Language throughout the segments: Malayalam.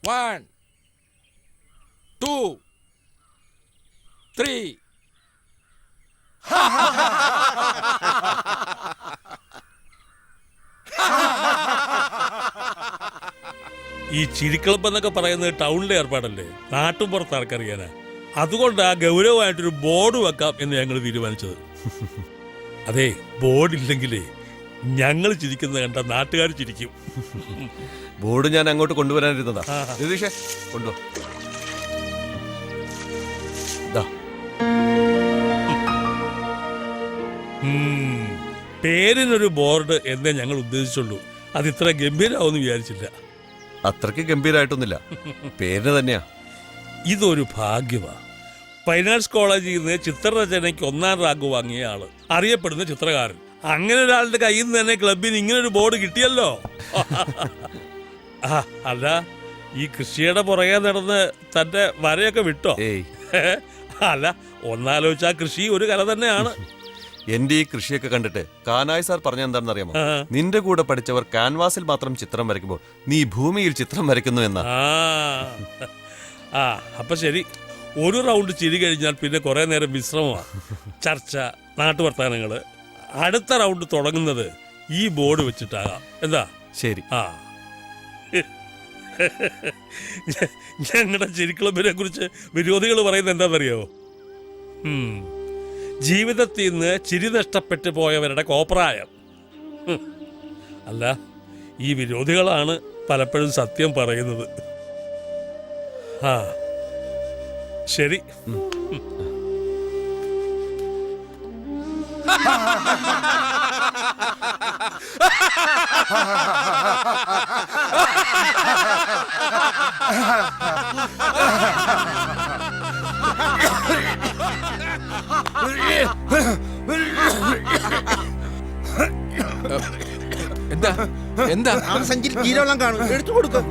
1 2 3. ഈ ചിരിക്കളപ്പ് എന്നൊക്കെ പറയുന്നത് ടൗണിലെ ഏർപ്പാടല്ലേ, നാട്ടും പുറത്ത് ആർക്കറിയാനാ. അതുകൊണ്ട് ആ ഗൗരവമായിട്ടൊരു ബോർഡ് വെക്കാം എന്ന് ഞങ്ങൾ തീരുമാനിച്ചത്. അതെ, ബോർഡില്ലെങ്കിലേ ഞങ്ങൾ ചിരിക്കുന്നത് കണ്ട നാട്ടുകാർ ചിരിക്കും. ബോർഡ് ഞാൻ അങ്ങോട്ട് കൊണ്ടുവരാനിരുന്നതാ. രതീഷേ, കൊണ്ടുവാ. പേരിനൊരു ബോർഡ് എന്നേ ഞങ്ങൾ ഉദ്ദേശിച്ചുള്ളൂ. അത് ഇത്ര ഗംഭീരമാവെന്ന് വിചാരിച്ചില്ല. അത്രയ്ക്ക് ഗംഭീരമായിട്ടൊന്നുമില്ല, പേരിന് തന്നെയാ. ഇതൊരു ഭാഗ്യമാ. ഫൈനാൻസ് കോളേജിൽ നിന്ന് ചിത്രരചനയ്ക്ക് 1ാം റാങ്ക് വാങ്ങിയ ആള്, അറിയപ്പെടുന്ന ചിത്രകാരൻ. അങ്ങനെ ഒരാളുടെ കയ്യിൽ നിന്ന് തന്നെ ക്ലബിന് ഇങ്ങനൊരു ബോർഡ് കിട്ടിയല്ലോ. അല്ല, ഈ കൃഷിയുടെ പുറകെ നടന്ന് തന്റെ വരയൊക്കെ വിട്ടോ? അല്ല, ഒന്നാലോചിച്ചാ കൃഷി ഒരു കല തന്നെയാണ്. എന്റെ ഈ കൃഷിയൊക്കെ കണ്ടിട്ട് കാനായി സാർ പറഞ്ഞ എന്താണെന്ന് അറിയാമോ? നിന്റെ കൂടെ പഠിച്ചവർ ക്യാൻവാസിൽ മാത്രം ചിത്രം വരയ്ക്കുമ്പോൾ നീ ഭൂമിയിൽ ചിത്രം വരയ്ക്കുന്നു എന്നാ. അപ്പൊ ശരി, ഒരു റൗണ്ട് ചിരി കഴിഞ്ഞാൽ പിന്നെ കുറെ നേരം വിശ്രമമാണ്, ചർച്ച, നാട്ടുവർത്താനങ്ങള്. അടുത്ത റൗണ്ട് തുടങ്ങുന്നത് ഈ ബോർഡ് വെച്ചിട്ടാകാം. എന്താ? ശരി. ഞങ്ങളുടെ ചിരിക്ലബിനെ കുറിച്ച് വിരോധികൾ പറയുന്നത് എന്താണെന്നറിയാവോ? ജീവിതത്തിൽ നിന്ന് ചിരി നഷ്ടപ്പെട്ടു പോയവരുടെ കോപ്രായം. അല്ല, ഈ വിരോധികളാണ് പലപ്പോഴും സത്യം പറയുന്നത്. ശരി. എന്താ എന്താ സഞ്ചിയിൽ ജീരവെള്ളം കാണും, എടുത്തു കൊടുക്കും.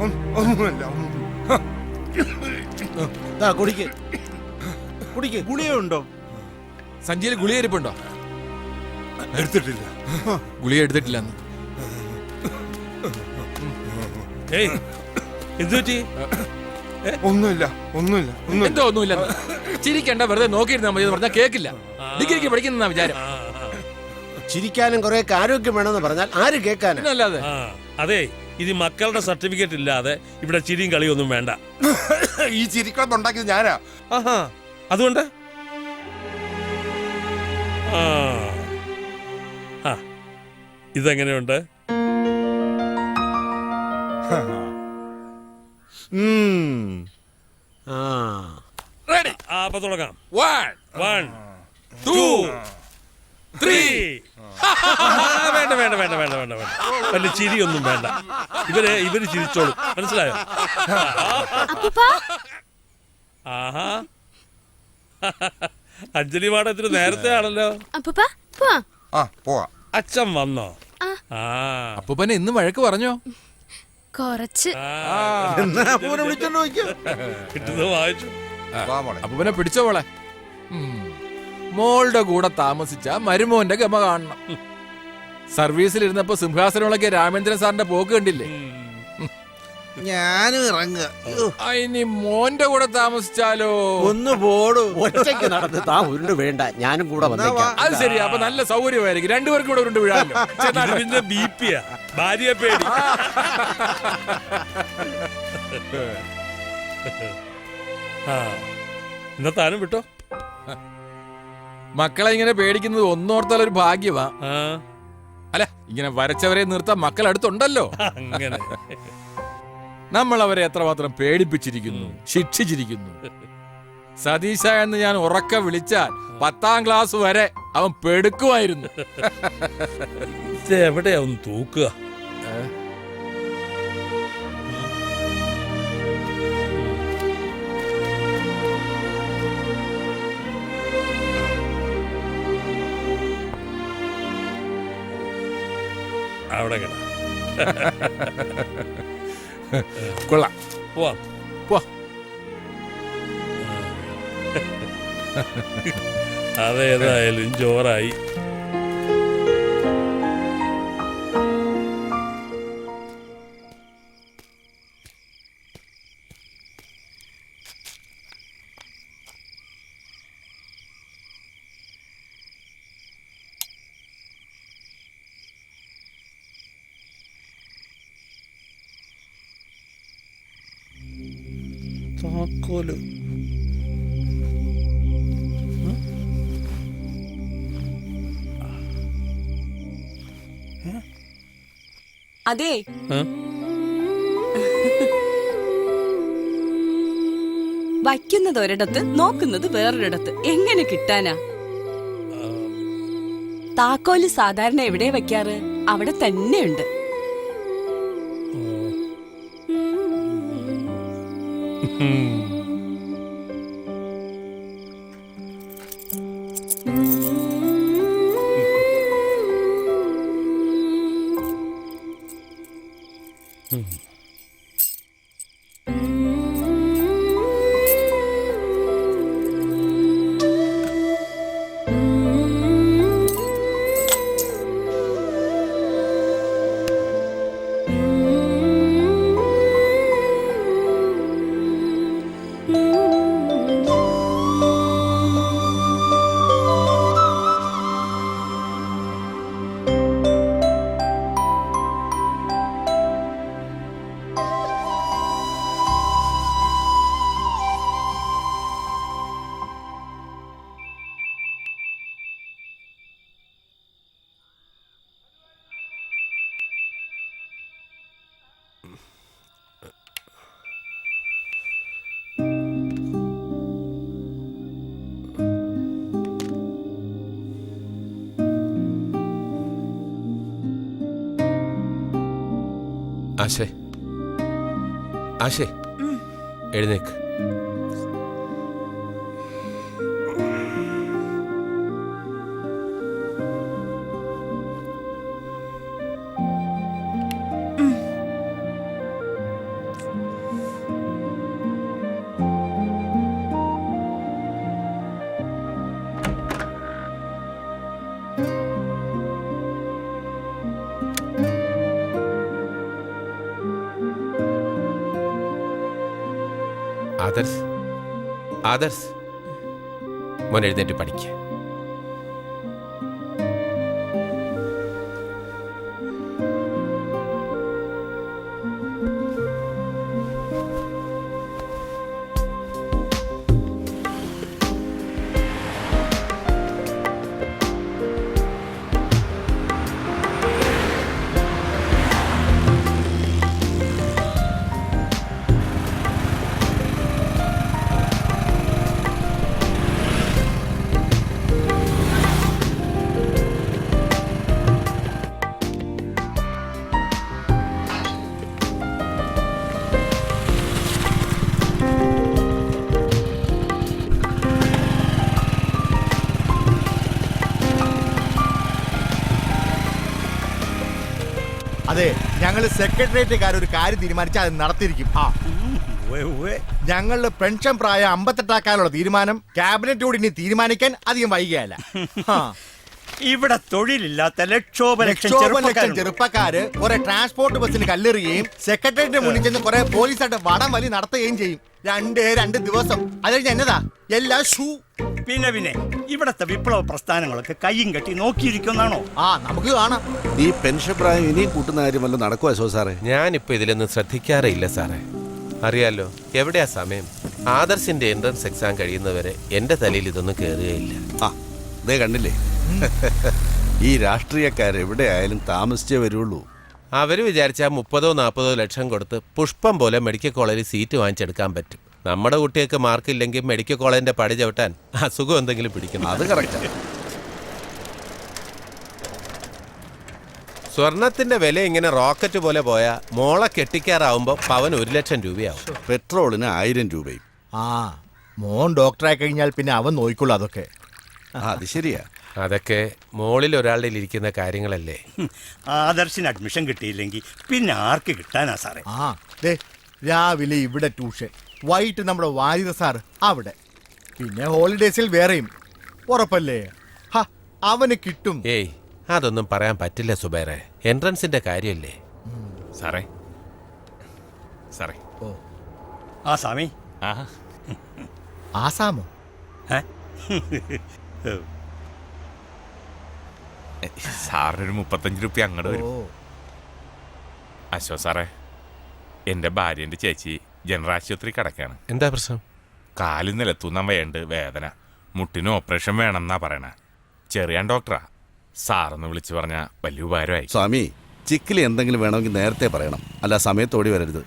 കുടിക്ക് കുടിക്ക്. ഗുളിയുണ്ടോ? സഞ്ചിയിൽ ഗുളിക ഇരിപ്പുണ്ടോ? എടുത്തിട്ടില്ല. ഗുളിക എടുത്തിട്ടില്ല. ഒന്നുമില്ല ഒന്നുമില്ല എന്തോ ഒന്നുമില്ല. ചിരിക്കണ്ട, വെറുതെ നോക്കിയിരുന്നാ മതി എന്ന് പറഞ്ഞാൽ കേക്കില്ല. ഡിഗ്രിക്ക് പഠിക്കുന്ന വിചാരം. ചിരിക്കാനും കുറെ ആരോഗ്യം വേണമെന്ന് പറഞ്ഞാൽ ആര് കേൾക്കാനല്ലാതെ. അതെ, ഇനി മക്കളുടെ സർട്ടിഫിക്കറ്റ് ഇല്ലാതെ ഇവിടെ ചിരിയും കളിയൊന്നും വേണ്ട. ഈ ചിരിക്കളപ്പ് ഉണ്ടാക്കിയത് ഞാനാ. അതുകൊണ്ട് ഇതെങ്ങനെയുണ്ട്? റെഡി? അപ്പൊ തുടങ്ങാം. 1 2 3. വേണ്ട വേണ്ട വേണ്ട വേണ്ട വേണ്ട വേണ്ട, വലിയ ചിരിയൊന്നും വേണ്ട. ഇവര് ചിരിച്ചോളും, മനസ്സിലായോ? ആഹാ, അഞ്ജലി മാഡത്തിന് നേരത്തെ ആണല്ലോ. അച്ഛൻ വന്നോ? അപ്പൂപ്പനെ ഇന്ന് വഴക്ക് പറഞ്ഞോ? കുറച്ച്. കിട്ടുന്നത് വായിച്ചു. അപ്പൂപ്പനെ പിടിച്ചോ മോളെ. മോളുടെ കൂടെ താമസിച്ച മരുമോന്റെ ഗമ കാണണം. സർവീസിലിരുന്നപ്പോ സിംഹാസനമുളക്കിയ രാമേന്ദ്രൻ സാറിന്റെ പോക്ക് കണ്ടില്ലേ? ഞാനും ഇറങ്ങുക. ഇനി മോന്റെ കൂടെ താമസിച്ചാലോ? ഒന്ന് പോടൂ. ഒറ്റയ്ക്ക് നടന്ന് താ ഉരുണ്ട് വേണ്ട, ഞാനും കൂടെ വന്നേക്കാം. അത് ശരി, അപ്പൊ നല്ല സൗകര്യമായിരിക്കും, രണ്ടുപേർക്കും കൂടെ ഉരുണ്ട് വീഴാമല്ലോ. പിന്നെ ബിപിയാ, ഭാര്യയെ പേടി. എന്നാ താനും വിട്ടോ. മക്കളെ ഇങ്ങനെ പേടിക്കുന്നത് ഒന്നോർത്താലൊരു ഭാഗ്യമാ. അല്ല, ഇങ്ങനെ വരച്ചവരെ നിർത്താൻ മക്കൾ അടുത്തുണ്ടല്ലോ. അങ്ങനെ നമ്മൾ അവരെ എത്രമാത്രം പേടിപ്പിച്ചിരിക്കുന്നു, ശിക്ഷിച്ചിരിക്കുന്നു. സതീശ എന്ന് ഞാൻ ഉറക്കെ വിളിച്ചാൽ 10ാം ക്ലാസ് വരെ അവൻ പെടുക്കുമായിരുന്നു. എവിടെയാ ഒന്ന് തൂക്കുക? അവിടെ കേട്ടോ. കൊള്ളാം, പോവാം. അതേതായാലും ജോറായി. താക്കോല് അതെ, വയ്ക്കുന്നത് ഒരിടത്ത് നോക്കുന്നത് വേറൊരിടത്ത് എങ്ങനെ കിട്ടാനാ? താക്കോല് സാധാരണ എവിടെ വെക്കാറ്? അവിടെ തന്നെയുണ്ട്. ആശേ, ആശേ, എഴുന്നേക്ക്. ആദർശ്, ആദർശ്, മോൻ എഴുന്നേറ്റ് പഠിക്ക. അതെ, ഞങ്ങള് സെക്രട്ടേറിയറ്റുകാർ ഒരു കാര്യം തീരുമാനിച്ചാൽ അത് നടത്തിയിരിക്കും. ഞങ്ങളുടെ പെൻഷൻ പ്രായം 58 തീരുമാനം ക്യാബിനറ്റോട് ഇനി തീരുമാനിക്കാൻ അധികം വൈകിയല്ല. ഇവിടെ തൊഴിലില്ലാത്ത ലക്ഷോപലക്ഷം ചെറുപ്പക്കാര് കുറെ ട്രാൻസ്പോർട്ട് ബസ്സിന് കല്ലെറിയുകയും സെക്രട്ടേറിയറ്റിന് മുന്നിൽ ചെന്ന് കുറെ പോലീസായിട്ട് വടം വലി നടത്തുകയും ചെയ്യും. 2 ദിവസം അത് കഴിഞ്ഞ എന്നതാ എല്ലാം ഷൂ. പിന്നെ ഇവിടത്തെ വിപ്ലവ പ്രസ്ഥാനങ്ങളൊക്കെ കയ്യും കെട്ടി നോക്കിയിരിക്കുന്നാണോ? നമുക്ക് കാണാം. ഈ പെൻഷൻ പ്രായം ഇനിയും കൂട്ടുന്ന കാര്യം വല്ല നടക്കുവാ ശോ സാറേ? ഞാനിപ്പോ ഇതിലൊന്നും ശ്രദ്ധിക്കാറേയില്ല സാറേ. അറിയാലോ, എവിടെയാ സമയം? ആദർശിന്റെ എൻട്രൻസ് എക്സാം കഴിയുന്നവരെ എന്റെ തലയിൽ ഇതൊന്നും കയറുകയില്ല. ദേ കണ്ടില്ലേ, ഈ രാഷ്ട്രീയക്കാരെവിടെ ആയാലും താമസിച്ചേ വരുള്ളൂ. അവര് വിചാരിച്ചാൽ 30-40 ലക്ഷം കൊടുത്ത് പുഷ്പം പോലെ മെഡിക്കൽ കോളേജിൽ സീറ്റ് വാങ്ങിച്ചെടുക്കാൻ പറ്റും. നമ്മുടെ കുട്ടികൾക്ക് മാർക്കില്ലെങ്കിൽ മെഡിക്കൽ കോളേജിന്റെ പടി ചവിട്ടാൻ അസുഖം എന്തെങ്കിലും പിടിക്കണം. അത് കറക്റ്റാ. സ്വർണത്തിന്റെ വില ഇങ്ങനെ റോക്കറ്റ് പോലെ പോയാൽ മോളെ കെട്ടിക്കാറാവുമ്പോ പവൻ 1 ലക്ഷം രൂപയാവും. പെട്രോളിന് 1000 രൂപയും. മോൻ ഡോക്ടറായി കഴിഞ്ഞാൽ പിന്നെ അവൻ നോയിക്കൊള്ളു അതൊക്കെ. അത് ശരിയാ. അതൊക്കെ മോളിൽ ഒരാളുടെ ഇരിക്കുന്ന കാര്യങ്ങളല്ലേ. ആദർശിന് അഡ്മിഷൻ കിട്ടിയില്ലെങ്കിൽ പിന്നെ ആർക്ക് കിട്ടാനാ സാറേ? രാവിലെ ഇവിടെ ട്യൂഷൻ, വൈകിട്ട് നമ്മുടെ വാരിത സാർ അവിടെ, പിന്നെ ഹോളിഡേസിൽ വേറെയും. ഉറപ്പല്ലേ അവന് കിട്ടും? ഏയ്, അതൊന്നും പറയാൻ പറ്റില്ല സുബേറെ. എൻട്രൻസിന്റെ കാര്യമല്ലേ സാറേ. സാറേ, ആസാമി. ആസാമോ? സാറിനൊരു 35 രൂപ അങ്ങോട്ട് വരും. അശോ സാറേ, എൻ്റെ ഭാര്യൻ്റെ ചേച്ചി ജനറൽ ആശുപത്രി കിടക്കാണ്. എന്താ പ്രശ്നം? കാല് നിലത്തുന്നാൻ വേണ്ട വേദന, മുട്ടിന് ഓപ്പറേഷൻ വേണമെന്നാ പറയണ. ചെറിയാൻ ഡോക്ടറാ. സാറൊന്ന് വിളിച്ചു പറഞ്ഞ വലിയ ഉപകാരമായി. സ്വാമി, ചിക്കിൽ എന്തെങ്കിലും വേണമെങ്കിൽ നേരത്തെ പറയണം, അല്ല സമയത്തോടി വരരുത്.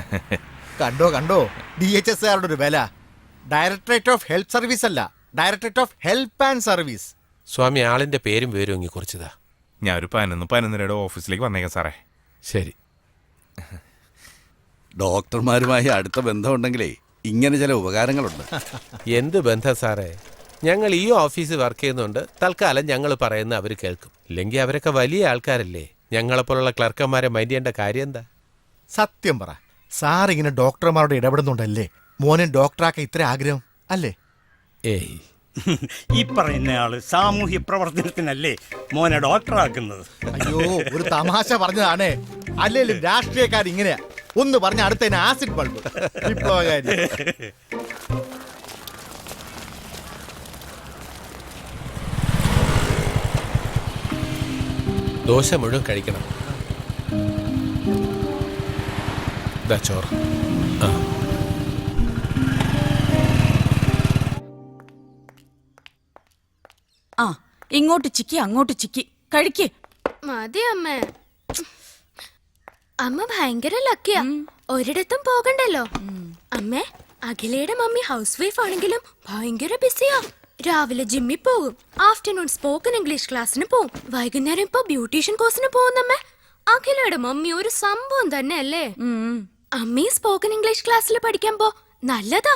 കണ്ടോ DHS ഒരു വില. ഡയറക്ടറേറ്റ് ഓഫ് ഹെൽത്ത് സർവീസ് അല്ല, directorate of help and service. സ്വാമി, ആളിന്റെ പേരും വിവരവും ഇങ്ങി കുറിച്ചതാ. ഞാൻ ഒരു 11:11 ഓഫീസിലേക്ക് വന്നേക്കാം സാറേ. ശരി. ഡോക്ടർമാരുമായി അടുത്ത ബന്ധമുണ്ടെങ്കിലേ ഇങ്ങനെ ചില ഉപകാരങ്ങളുണ്ട്. എന്ത് ബന്ധം സാറേ? ഞങ്ങൾ ഈ ഓഫീസിൽ വർക്ക് ചെയ്യുന്നുണ്ട്. തൽക്കാലം ഞങ്ങൾ പറയുന്ന അവർ കേൾക്കും. ഇല്ലെങ്കിൽ അവരൊക്കെ വലിയ ആൾക്കാരല്ലേ. ഞങ്ങളെപ്പോലുള്ള ക്ലർക്കന്മാരെ മൈൻഡ് ചെയ്യേണ്ട കാര്യം എന്താ? സത്യം പറ, സാർ ഇങ്ങനെ ഡോക്ടർമാരോട് ഇടപെടുന്നുണ്ടല്ലേ മോനെ ഡോക്ടറാക്കാൻ ഇത്ര ആഗ്രഹം അല്ലേ? ഏയ്, ഈ പറയുന്നയാള് സാമൂഹ്യ പ്രവർത്തനത്തിനല്ലേ മോനെ ഡോക്ടറാക്കുന്നത്? അയ്യോ, ഒരു തമാശ പറഞ്ഞതാണേ. അല്ലേലും രാഷ്ട്രീയക്കാർ ഇങ്ങനെയാ. ഒന്ന് പറഞ്ഞ അടുത്തതിന് ആസിഡ് ബൾബ്. വിപ്ലവകാരി. ദോശ മുഴുവൻ കഴിക്കണം. ദാ ചോറ്. ആ, ആ, ഇങ്ങോട്ട് ചിക്കി അങ്ങോട്ട് ചിക്കി കഴിക്ക്. മതി അമ്മേ. അമ്മ ഭയങ്കര ലക്കിയാ, ഒരിടത്തും പോകണ്ടല്ലോ. അമ്മേ, അഖിലയുടെ മമ്മി ഹൗസ് വൈഫ് ആണെങ്കിലും ഭയങ്കര ബിസിയാ. രാവിലെ ജിമ്മിൽ പോകും, ആഫ്റ്റർനൂൺ സ്പോക്കൺ ഇംഗ്ലീഷ് ക്ലാസ്സിന് പോകും, വൈകുന്നേരം ഇപ്പൊ ബ്യൂട്ടീഷ്യൻ കോഴ്സിന് പോകുന്നമ്മേ. അഖിലയുടെ മമ്മി ഒരു സംഭവം തന്നെ അല്ലേ. അമ്മി സ്പോക്കൺ ഇംഗ്ലീഷ് ക്ലാസ്സിൽ പഠിക്കാൻ പോ, നല്ലതാ.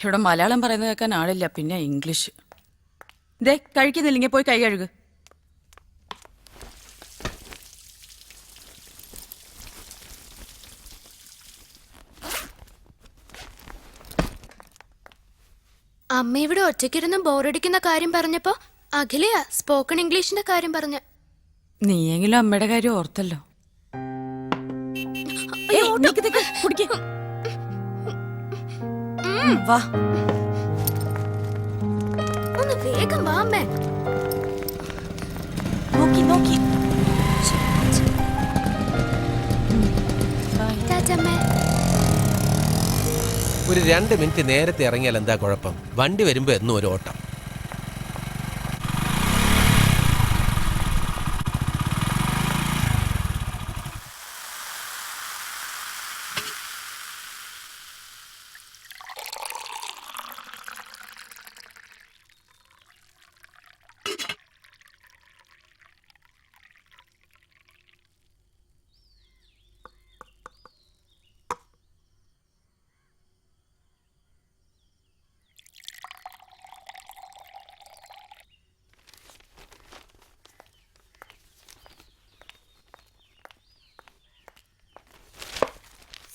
ഇവിടെ മലയാളം പറയുന്നത് കേൾക്കാൻ ആളില്ല, പിന്നെ ഇംഗ്ലീഷ്. ദേ, കഴിക്കുന്നില്ലെങ്കിൽ പോയി കൈ കഴുകുക. അമ്മ ഇവിടെ ഒറ്റയ്ക്കിരുന്ന് ബോറടിക്കുന്ന കാര്യം പറഞ്ഞപ്പോ അഖിലയാ സ്പോക്കൺ ഇംഗ്ലീഷിന്റെ കാര്യം പറഞ്ഞ. നീയെങ്കിലും അമ്മയുടെ കാര്യം ഓർത്തല്ലോ. ഏയ്, നിക്ക് നിക്ക്, കുടിക്ക്. വാ. ഒന്ന് വേഗം വാ അമ്മേ. നോക്കി നോക്കി. ടാറ്റമ്മേ. ഒരു 2 മിനിറ്റ് നേരത്തെ ഇറങ്ങിയാൽ എന്താ കുഴപ്പം? വണ്ടി വരുമ്പോൾ എന്നും ഒരു ഓട്ടം.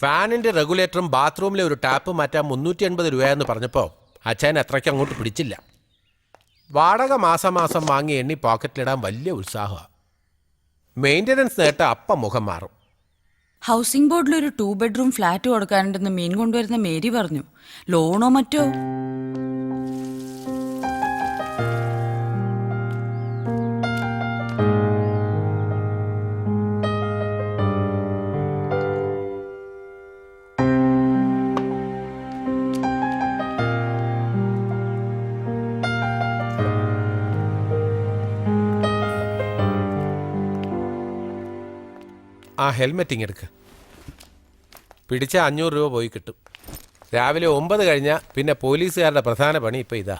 ഫാനിന്റെ റെഗുലേറ്ററും ബാത്റൂമിലെ ഒരു ടാപ്പ് മാറ്റാൻ 380 രൂപയെന്ന് പറഞ്ഞപ്പോൾ അച്ഛൻ അത്രയ്ക്ക് അങ്ങോട്ട് പിടിച്ചില്ല. വാടക മാസം മാസം വാങ്ങി എണ്ണി പോക്കറ്റിലിടാൻ വലിയ ഉത്സാഹമാണ്. മെയിൻ്റനൻസ് നേട്ട അപ്പം മുഖം മാറും. ഹൗസിംഗ് ബോർഡിൽ ഒരു 2 ബെഡ്റൂം ഫ്ലാറ്റ് കൊടുക്കാനുണ്ടെന്ന് മീൻ കൊണ്ടുവരുന്ന മേരി പറഞ്ഞു. ലോണോ മറ്റോ? ആ ഹെൽമെറ്റ് ഇങ്ങെടുക്ക്. പിടിച്ച 500 രൂപ പോയി കിട്ടും. രാവിലെ 9 കഴിഞ്ഞാൽ പിന്നെ പോലീസുകാരുടെ പ്രധാന പണി ഇപ്പം ഇതാ.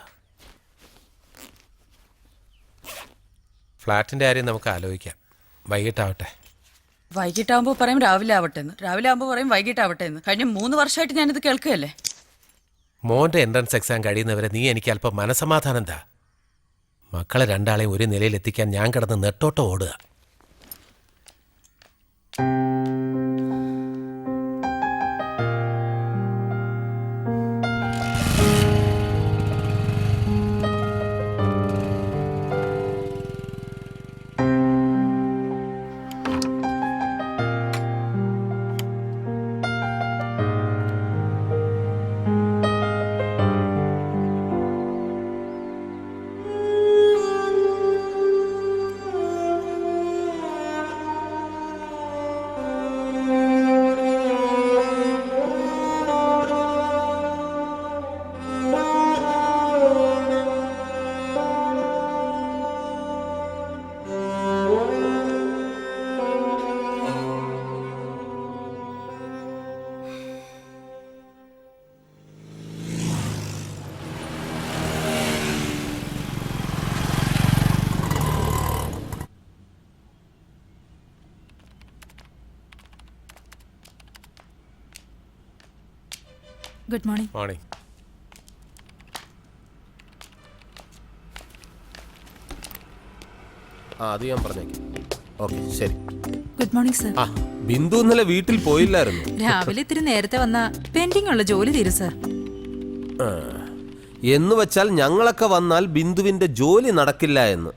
ഫ്ലാറ്റിൻ്റെ കാര്യം നമുക്ക് ആലോചിക്കാം. വൈകിട്ടാവട്ടെ. വൈകിട്ടാവുമ്പോൾ പറയും രാവിലെ ആവട്ടെ എന്ന്, രാവിലെ ആകുമ്പോൾ പറയും വൈകിട്ടാവട്ടെ എന്ന്. കഴിഞ്ഞ 3 വർഷമായിട്ട് ഞാനിത് കേൾക്കുകയല്ലേ. മോൻ്റെ എൻട്രൻസ് എക്സാം കഴിയുന്നവരെ നീ എനിക്ക് അല്പം മനസ്സമാധാനം എന്താ? മക്കളെ 2 ഒരു നിലയിലെത്തിക്കാൻ ഞാൻ കിടന്ന് നെട്ടോട്ടം ഓടുക. Good morning. മോർണിംഗ്. അത് ഞാൻ പറഞ്ഞേക്കാം. ഓക്കെ, ശരി. Good morning sir. ആ, ബിന്ദു ഇന്നലെ വീട്ടിൽ പോയില്ലായിരുന്നു. രാവിലെ ഇത്തിരി നേരത്തെ വന്ന പെൻഡിങ് ഉള്ള ജോലി തീരും സർ. എന്ന് വെച്ചാൽ ഞങ്ങളൊക്കെ വന്നാൽ ബിന്ദുവിന്റെ ജോലി നടക്കില്ല എന്ന്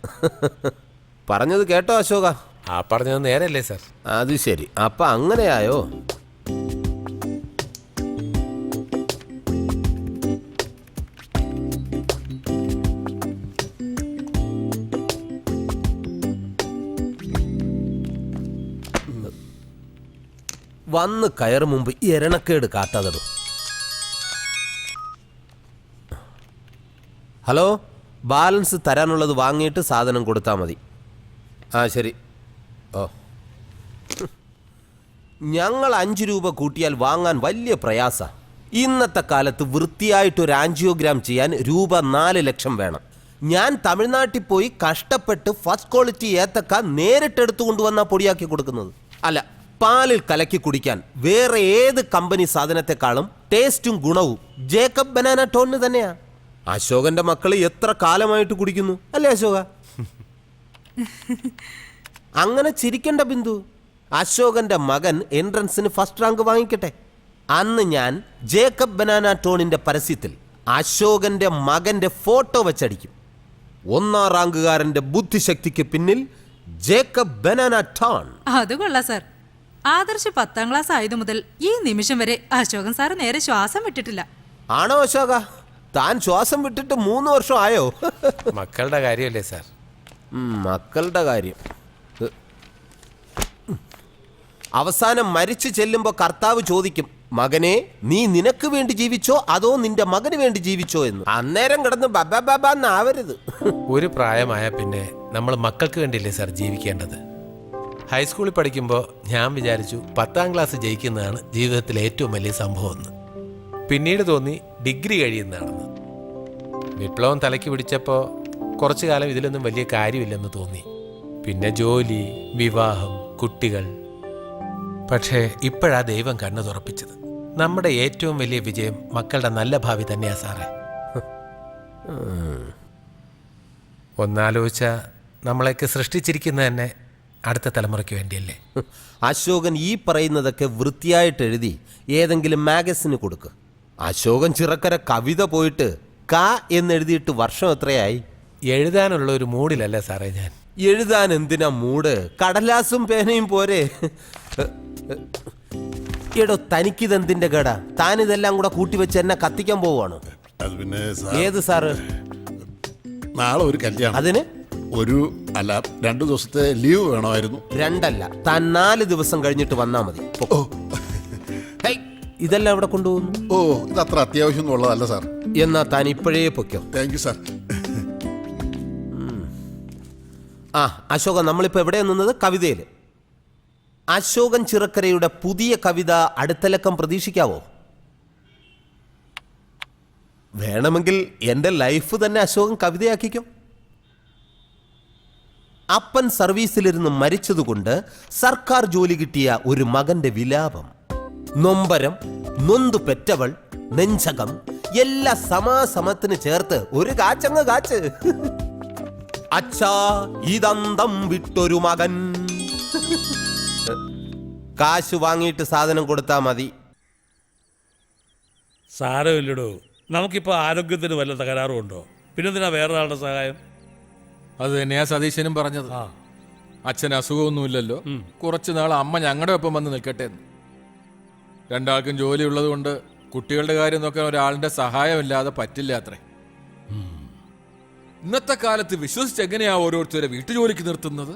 പറഞ്ഞത് കേട്ടോ അശോക? ആ പറഞ്ഞത് നേരല്ലേ സർ? അത് ശരി, അപ്പൊ അങ്ങനെയായോ? വന്ന് കയറും മുമ്പ് എരണക്കേട് കാട്ടാതടും. ഹലോ, ബാലൻസ് തരാനുള്ളത് വാങ്ങിയിട്ട് സാധനം കൊടുത്താൽ മതി. ആ ശരി. ഓ, ഞങ്ങൾ 5 രൂപ കൂട്ടിയാൽ വാങ്ങാൻ വലിയ പ്രയാസ. ഇന്നത്തെ കാലത്ത് വൃത്തിയായിട്ടൊരു ആൻജിയോഗ്രാം ചെയ്യാൻ രൂപ 4 ലക്ഷം വേണം. ഞാൻ തമിഴ്നാട്ടിൽ പോയി കഷ്ടപ്പെട്ട് ഫസ്റ്റ് ക്വാളിറ്റി ഏത്തക്ക നേരിട്ടെടുത്തു കൊണ്ടുവന്നാ പൊടിയാക്കി കൊടുക്കുന്നത്. അല്ല, പാലിൽ കലക്കി കുടിക്കാൻ വേറെ ഏത് കമ്പനി സാധനത്തെക്കാളും ടേസ്റ്റും ഗുണവും ജേക്കബ് ബനാന ടോണിന് തന്നെയാ. അശോകന്റെ മക്കള് എത്ര കാലമായിട്ട് കുടിക്കുന്നു അല്ലേ അശോക? അങ്ങനെ ചിരിക്കണ്ട ബിന്ദു. അശോകന്റെ മകൻ എൻട്രൻസിന് ഫസ്റ്റ് റാങ്ക് വാങ്ങിക്കട്ടെ. അന്ന് ഞാൻ ജേക്കബ് ബനാന ടോണിന്റെ പരസ്യത്തിൽ അശോകന്റെ മകന്റെ ഫോട്ടോ വെച്ചടിക്കും. 1ാം റാങ്കുകാരന്റെ ബുദ്ധിശക്തിക്ക് പിന്നിൽ ജേക്കബ് ബനാന ടോൺ. അത് കൊള്ളാം സർ. ആദർശ് 10ാം ക്ലാസ് ആയതു മുതൽ ഈ നിമിഷം വരെ അശോകൻ സാറ് നേരെ ശ്വാസം വിട്ടിട്ടില്ല. ആണോ അശോക? താൻ ശ്വാസം വിട്ടിട്ട് 3 വർഷം ആയോ? മക്കളുടെ കാര്യമല്ലേ സാർ? മക്കളുടെ കാര്യം. അവസാനം മരിച്ചു ചെല്ലുമ്പോ കർത്താവ് ചോദിക്കും, മകനെ നീ നിനക്ക് വേണ്ടി ജീവിച്ചോ അതോ നിന്റെ മകന് വേണ്ടി ജീവിച്ചോ എന്ന്. അന്നേരം കിടന്ന് ബബാന്നാവരുത്. ഒരു പ്രായമായ പിന്നെ നമ്മൾ മക്കൾക്ക് വേണ്ടിയല്ലേ സാർ ജീവിക്കേണ്ടത്? ഹൈസ്കൂളിൽ പഠിക്കുമ്പോൾ ഞാൻ വിചാരിച്ചു 10ാം ക്ലാസ് ജയിക്കുന്നതാണ് ജീവിതത്തിലെ ഏറ്റവും വലിയ സംഭവം എന്ന്. പിന്നീട് തോന്നി ഡിഗ്രി കഴിയുന്നതാണെന്ന്. വിപ്ലവം തലയ്ക്ക് പിടിച്ചപ്പോൾ കുറച്ചു കാലം ഇതിലൊന്നും വലിയ കാര്യമില്ലെന്ന് തോന്നി. പിന്നെ ജോലി, വിവാഹം, കുട്ടികൾ. പക്ഷേ ഇപ്പോഴാ ദൈവം കണ്ണു തുറപ്പിച്ചത്. നമ്മുടെ ഏറ്റവും വലിയ വിജയം മക്കളുടെ നല്ല ഭാവി തന്നെയാ സാറേ. ഒന്നാലോചിച്ച നമ്മളെയൊക്കെ സൃഷ്ടിച്ചിരിക്കുന്ന തന്നെ അടുത്ത തലമുറയ്ക്ക് വേണ്ടിയല്ലേ? അശോകൻ ഈ പറയുന്നതൊക്കെ വൃത്തിയായിട്ട് എഴുതി ഏതെങ്കിലും മാഗസിന് കൊടുക്കുക. അശോകൻ ചിറക്കര കവിത പോയിട്ട് ക എന്നെഴുതിയിട്ട് വർഷം എത്രയായി? എഴുതാനുള്ള ഒരു മൂഡിലല്ല സാറേ ഞാൻ. എഴുതാൻ എന്തിനാ മൂഡ്? കടലാസും പേനയും പോരെ. എടോ, തനിക്കിതെന്തിന്റെ കേടാ? താനിതെല്ലാം കൂടെ കൂട്ടിവെച്ച് എന്നെ കത്തിക്കാൻ പോവാണോ? ഏത് സാറ്? നാളെ ഒരു കല്യാണം. അതിന് 2 ദിവസത്തെ ലീവ് വേണമായിരുന്നു. 2 അല്ല, താൻ 4 ദിവസം കഴിഞ്ഞിട്ട് വന്നാ മതി. ഇതെല്ലാം അവിടെ കൊണ്ടുപോകുന്നു. ഓ, ഇത് അത്ര അത്യാവശ്യം ഉള്ളതല്ല സാർ. എന്നാ താൻ ഇപ്പോഴേ പൊയ്ക്കോ. Thank you sir. ആ അശോക, നമ്മളിപ്പോ എവിടെയാ നിന്നത്? കവിതയില്. അശോകൻ ചിറക്കരയുടെ പുതിയ കവിത അടുത്ത ലക്കം പ്രതീക്ഷിക്കാവോ? വേണമെങ്കിൽ എന്റെ ലൈഫ് തന്നെ അശോകൻ കവിതയാക്കിക്കും. അപ്പൻ സർവീസിലിരുന്ന് മരിച്ചതുകൊണ്ട് സർക്കാർ ജോലി കിട്ടിയ ഒരു മകന്റെ വിലാപം, നൊമ്പരം, നൊന്തു പെറ്റവൾ, നെഞ്ചകം എല്ലാം സമാസമത്തിന് ചേർത്ത് ഒരു കാച്ചങ്ങ് കാച്ച്. അച്ഛാ ഇതന്തം വിട്ടൊരു മകൻ. കാശ് വാങ്ങിയിട്ട് സാധനം കൊടുത്താ മതി. സാരമില്ലടോ, നമുക്കിപ്പോൾ ആരോഗ്യത്തിന് വല്ല തകരാറും ഉണ്ടോ? പിന്നെന്തിനാ വേറൊരാളുടെ സഹായം? അത് തന്നെയാ സതീശനും പറഞ്ഞത്. അച്ഛന് അസുഖമൊന്നുമില്ലല്ലോ, കുറച്ചു നാൾ അമ്മ ഞങ്ങളുടെ ഒപ്പം വന്ന് നിൽക്കട്ടെ എന്ന്. 2 ആൾക്കും ജോലി ഉള്ളത് കൊണ്ട് കുട്ടികളുടെ കാര്യം നോക്കാൻ ഒരാളിന്റെ സഹായമില്ലാതെ പറ്റില്ല അത്രേ. ഇന്നത്തെ കാലത്ത് വിശ്വസിച്ച് എങ്ങനെയാ ഓരോരുത്തരെ വീട്ടുജോലിക്ക് നിർത്തുന്നത്?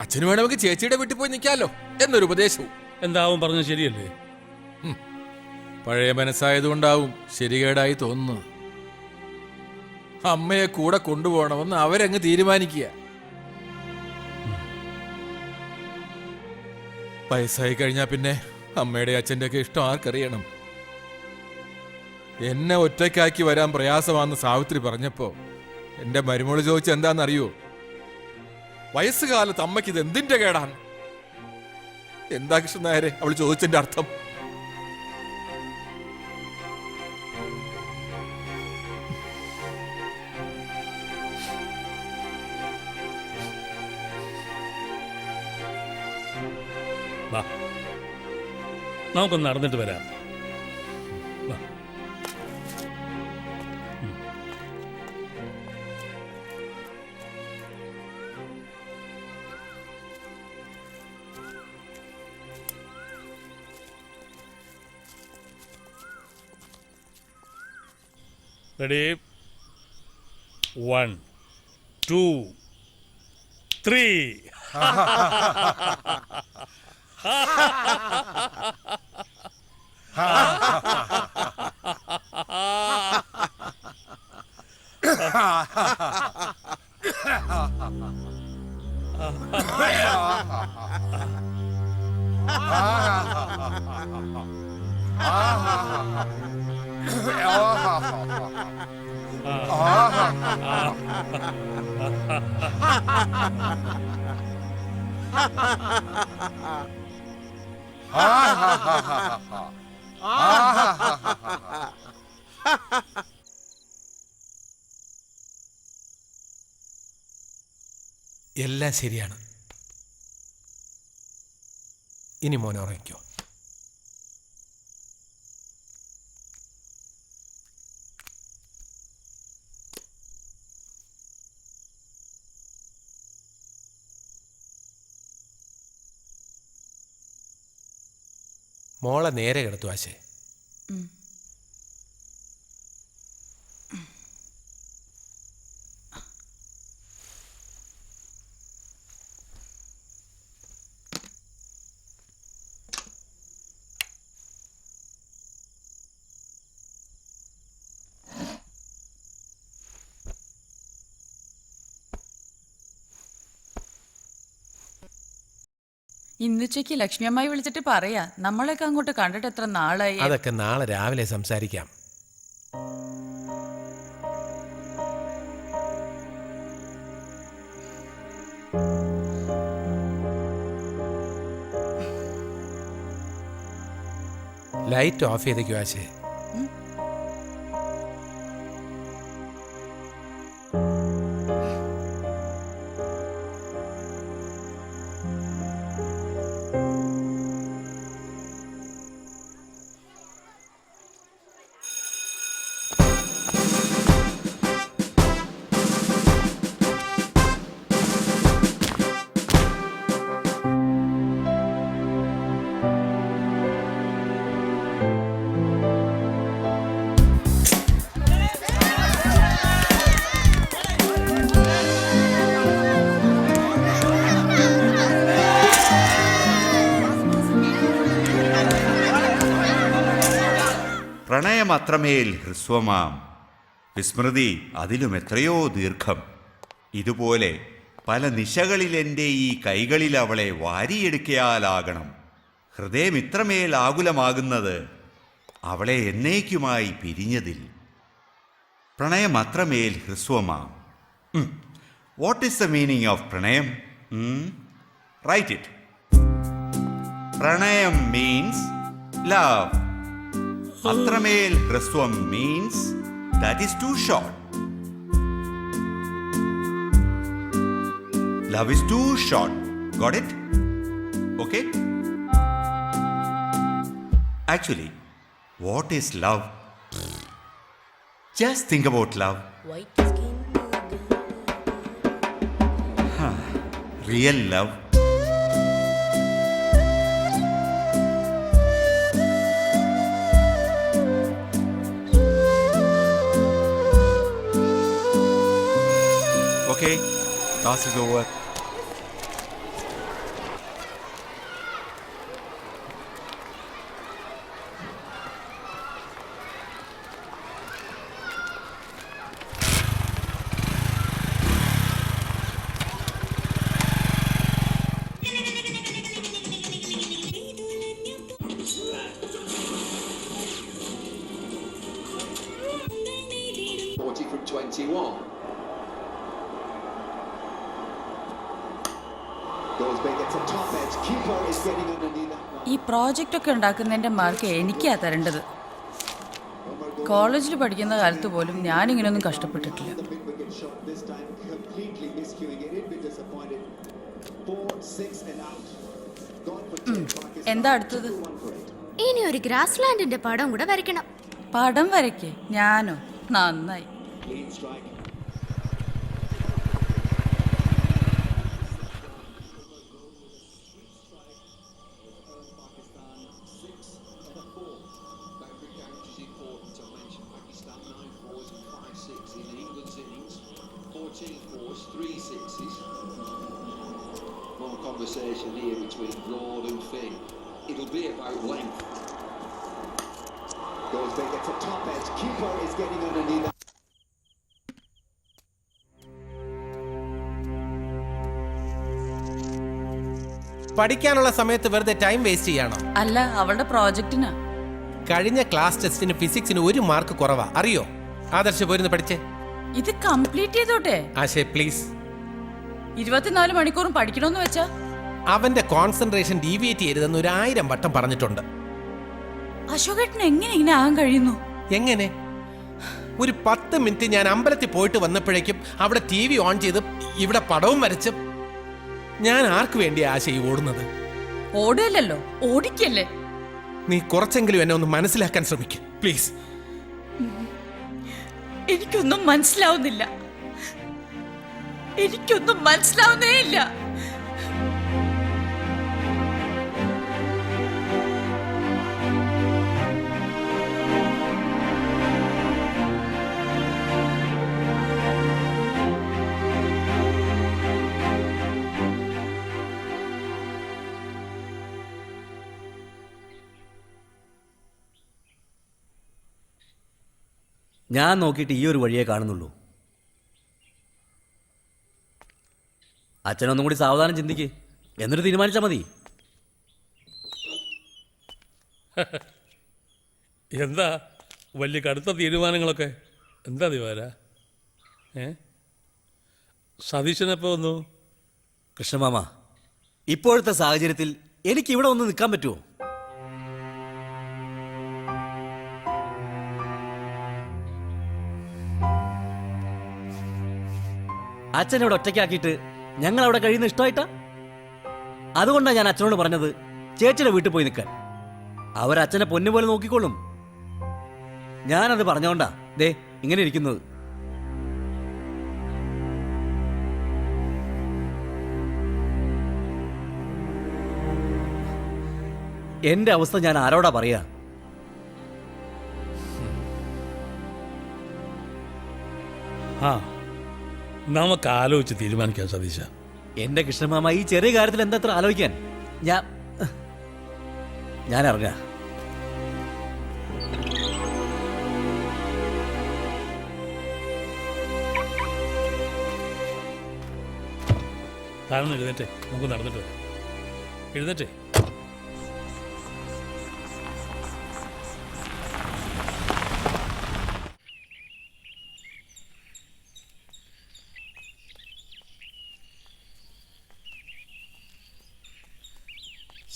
അച്ഛന് വേണമെങ്കിൽ ചേച്ചിയുടെ വീട്ടിൽ പോയി നിൽക്കാമല്ലോ എന്നൊരു ഉപദേശവും. എന്താവും പറഞ്ഞത് ശരിയല്ലേ? പഴയ മനസ്സായതുകൊണ്ടാവും ശരികേടായി തോന്നുന്നത്. അമ്മയെ കൂടെ കൊണ്ടുപോകണമെന്ന് അവരങ്ങ് തീരുമാനിക്കുക. വയസ്സായി കഴിഞ്ഞാൽ പിന്നെ അമ്മയുടെ അച്ഛൻ്റെ ഒക്കെ ഇഷ്ടം ആർക്കറിയണം? എന്നെ ഒറ്റയ്ക്കാക്കി വരാൻ പ്രയാസമാണെന്ന് സാവിത്രി പറഞ്ഞപ്പോ എന്റെ മരുമോള് ചോദിച്ച എന്താണെന്നറിയോ? വയസ്സുകാലത്ത് അമ്മയ്ക്ക് ഇത് എന്തിന്റെ കേടാണ്? എന്താ കൃഷ്ണൻ നായരെ അവൾ ചോദിച്ചതിന്റെ അർത്ഥം? നമുക്കൊന്ന് നടന്നിട്ട് വരാം. വാ. Ready? 1, 2, 3. എല്ലാം ശരിയാണ്. ഇനി മോനെ ഉറങ്ങിക്കോ. മോളെ നേരെ കിടത്തു ആശേ. ഇന്നുച്ചയ്ക്ക് ലക്ഷ്മി അമ്മായി വിളിച്ചിട്ട് പറയാ, നമ്മളൊക്കെ അങ്ങോട്ട് കണ്ടിട്ട് എത്ര നാളായി. അതൊക്കെ നാളെ രാവിലെ സംസാരിക്കാം. Light of ചെയ്തേക്കോ ആശേ. പ്രണയമത്രമേൽ ഹ്രസ്വമാം, വിസ്മൃതി അതിലും എത്രയോ ദീർഘം. ഇതുപോലെ പല നിശകളിൽ എൻ്റെ ഈ കൈകളിൽ അവളെ വാരിയെടുക്കയാലാകണം. ഹൃദയം ഇത്രമേൽ ആകുലമാകുന്നത് അവളെ എന്നേക്കുമായി പിരിഞ്ഞതിൽ. പ്രണയം അത്രമേൽ ഹ്രസ്വമാം. What is the meaning of pranayam? Write it. Pranayam means love. അത്രമേൽ ഹ്രസ്വം means that is too short. Love is too short. Got it? Okay? Actually, what is love? Just think about love. Real love. Okay, class is over. From 21. Goes big, it's a top edge. Keeper is getting underneath. ഈ പ്രോജക്റ്റ് ഒക്കെ ഉണ്ടാക്കുന്നതിന്റെ മാർക്ക് എനിക്കാ തരേണ്ടത്. കോളേജിൽ പഠിക്കുന്ന കാലത്ത് പോലും ഞാനിങ്ങനെയൊന്നും കഷ്ടപ്പെട്ടിട്ടില്ല. This time completely miscuing it. It'd be disappointed. 4, 6 and out. എന്താ അടുത്തത്? ഇനി ഒരു ഗ്രാസ് ലാൻഡിന്റെ പടം കൂടെ വരയ്ക്കണം. പടം വരയ്ക്കേ? ഞാനോ? നന്നായി. Clean strike. Conversation here between Broad and Finn. It'll be about length. Goes big at the top edge. Keeper is getting underneath. പഠിക്കാനുള്ള സമയത്ത് വെറുതെ ടൈം വേസ്റ്റ് ചെയ്യാണോ? അല്ല, അവളുടെ പ്രോജക്റ്റിനാ. കഴിഞ്ഞ ക്ലാസ് ടെസ്റ്റിന് ഫിസിക്സിന് 1 മാർക്ക് കുറവാ, അറിയോ? ആദർശ് പോരുന്ന് പഠിച്ചേ. ഇത് കംപ്ലീറ്റ് ചെയ്തോട്ടെ. ആശേ പ്ലീസ്. 24 മണിക്കൂറും പഠിക്കണമെന്ന് വെച്ചാ അവന്റെ കോൺസെൻട്രേഷൻ ഡീവിയേറ്റ് ചെയ്യരുതെന്ന് 1000 വട്ടം പറഞ്ഞിട്ടുണ്ട്. അശോകേട്ടന് എങ്ങനെ ഇങ്ങനെ ആകാൻ കഴിയുന്നു? എങ്ങനെ? ഒരു 10 മിനിറ്റ് ഞാൻ അമ്പലത്തിൽ പോയിട്ട് വന്നപ്പോഴേക്കും അവിടെ TV ഓൺ ചെയ്ത് ഇവിടെ പടവും വരച്ച്. ഞാൻ ആർക്ക് വേണ്ടി ആശയി ഓടുന്നത്? ഓടുകയല്ലോ, ഓടിക്കല്ലേ. നീ കുറച്ചെങ്കിലും എന്നെ ഒന്ന് മനസ്സിലാക്കാൻ ശ്രമിക്കും പ്ലീസ്. എനിക്കൊന്നും മനസ്സിലാവുന്നില്ല. എനിക്കൊന്നും മനസ്സിലാവുന്നേ ഇല്ല. ഞാൻ നോക്കിയിട്ട് ഈ ഒരു വഴിയേ കാണുന്നുള്ളൂ. അച്ഛനൊന്നും കൂടി സാവധാനം ചിന്തിക്ക്, എന്നിട്ട് തീരുമാനിച്ചാൽ മതി. എന്താ വലിയ കടുത്ത തീരുമാനങ്ങളൊക്കെ? എന്താ ദിവാര? സതീശനെപ്പോ വന്നു? കൃഷ്ണമാമ, ഇപ്പോഴത്തെ സാഹചര്യത്തിൽ എനിക്ക് ഇവിടെ ഒന്ന് നിൽക്കാൻ പറ്റുമോ? അച്ഛനെ ഇവിടെ ഒറ്റയ്ക്കാക്കിയിട്ട് ഞങ്ങൾ അവിടെ കഴിയുന്ന ഇഷ്ടമായിട്ടാ? അതുകൊണ്ടാണ് ഞാൻ അച്ഛനോട് പറഞ്ഞത് ചേച്ചിയുടെ വീട്ടിൽ പോയി നിൽക്കാൻ. അവരച്ഛനെ പൊന്നുപോലെ നോക്കിക്കോളും. ഞാനത് പറഞ്ഞോണ്ടാ ദേ ഇങ്ങനെ ഇരിക്കുന്നത്. എന്റെ അവസ്ഥ ഞാൻ ആരോടാ പറയാ? ആ, നമുക്ക് ആലോചിച്ച് തീരുമാനിക്കാം സതീശ. എന്റെ കൃഷ്ണമാമ, ഈ ചെറിയ കാര്യത്തിൽ എന്താ അത്ര ആലോചിക്കാൻ? ഞാൻ അറിഞ്ഞ താഴ്ന്ന് എഴുന്നേറ്റേ, നമുക്ക് നടന്നിട്ട് വരാം. എഴുന്നേറ്റേ.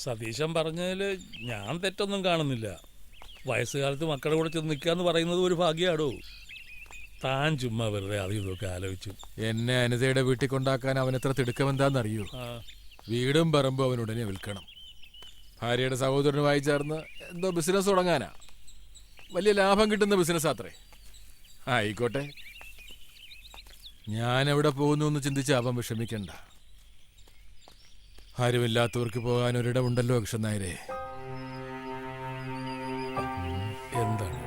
സതീശൻ പറഞ്ഞതിൽ ഞാൻ തെറ്റൊന്നും കാണുന്നില്ല. വയസ്സുകാലത്ത് മക്കളുടെ കൂടെ ചെന്ന് നിൽക്കുക എന്ന് പറയുന്നത് ഒരു ഭാഗ്യമാടോ. താൻ ചുമ്മാ വെറുതെ അത് ഇതൊക്കെ ആലോചിച്ചു. എന്നെ അനിതയുടെ വീട്ടിൽ കൊണ്ടാക്കാൻ അവൻ എത്ര തിടുക്കമെന്താണെന്നറിയൂ. വീടും പറമ്പും അവനുടനെ വിൽക്കണം. ഭാര്യയുടെ സഹോദരനുമായി ചേർന്ന് എന്തോ ബിസിനസ് തുടങ്ങാനാ. വലിയ ലാഭം കിട്ടുന്ന ബിസിനസ് അത്രേ. ആയിക്കോട്ടെ, ഞാൻ എവിടെ പോകുന്നു എന്ന് ചിന്തിച്ച് അവൻ വിഷമിക്കണ്ട. ആരുമില്ലാത്തവർക്ക് പോകാൻ ഒരിടമുണ്ടല്ലോ കൃഷ്ണൻ നായരെ. എന്താണ്?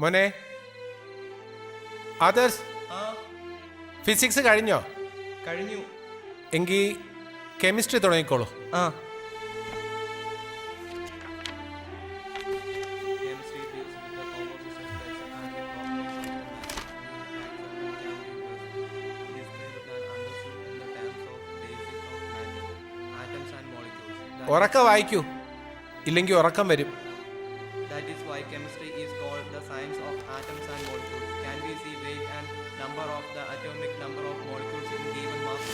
മോനെ ആദർശ്, ഫിസിക്സ് കഴിഞ്ഞോ? കഴിഞ്ഞു. എങ്കിൽ കെമിസ്ട്രി തുടങ്ങിക്കോളൂ. ഉറക്കം വായിക്കൂ, ഇല്ലെങ്കിൽ ഉറക്കം വരും. That is why chemistry is called the science of atoms and molecules. Can we see weight and number of the atomic number of molecules in given mass?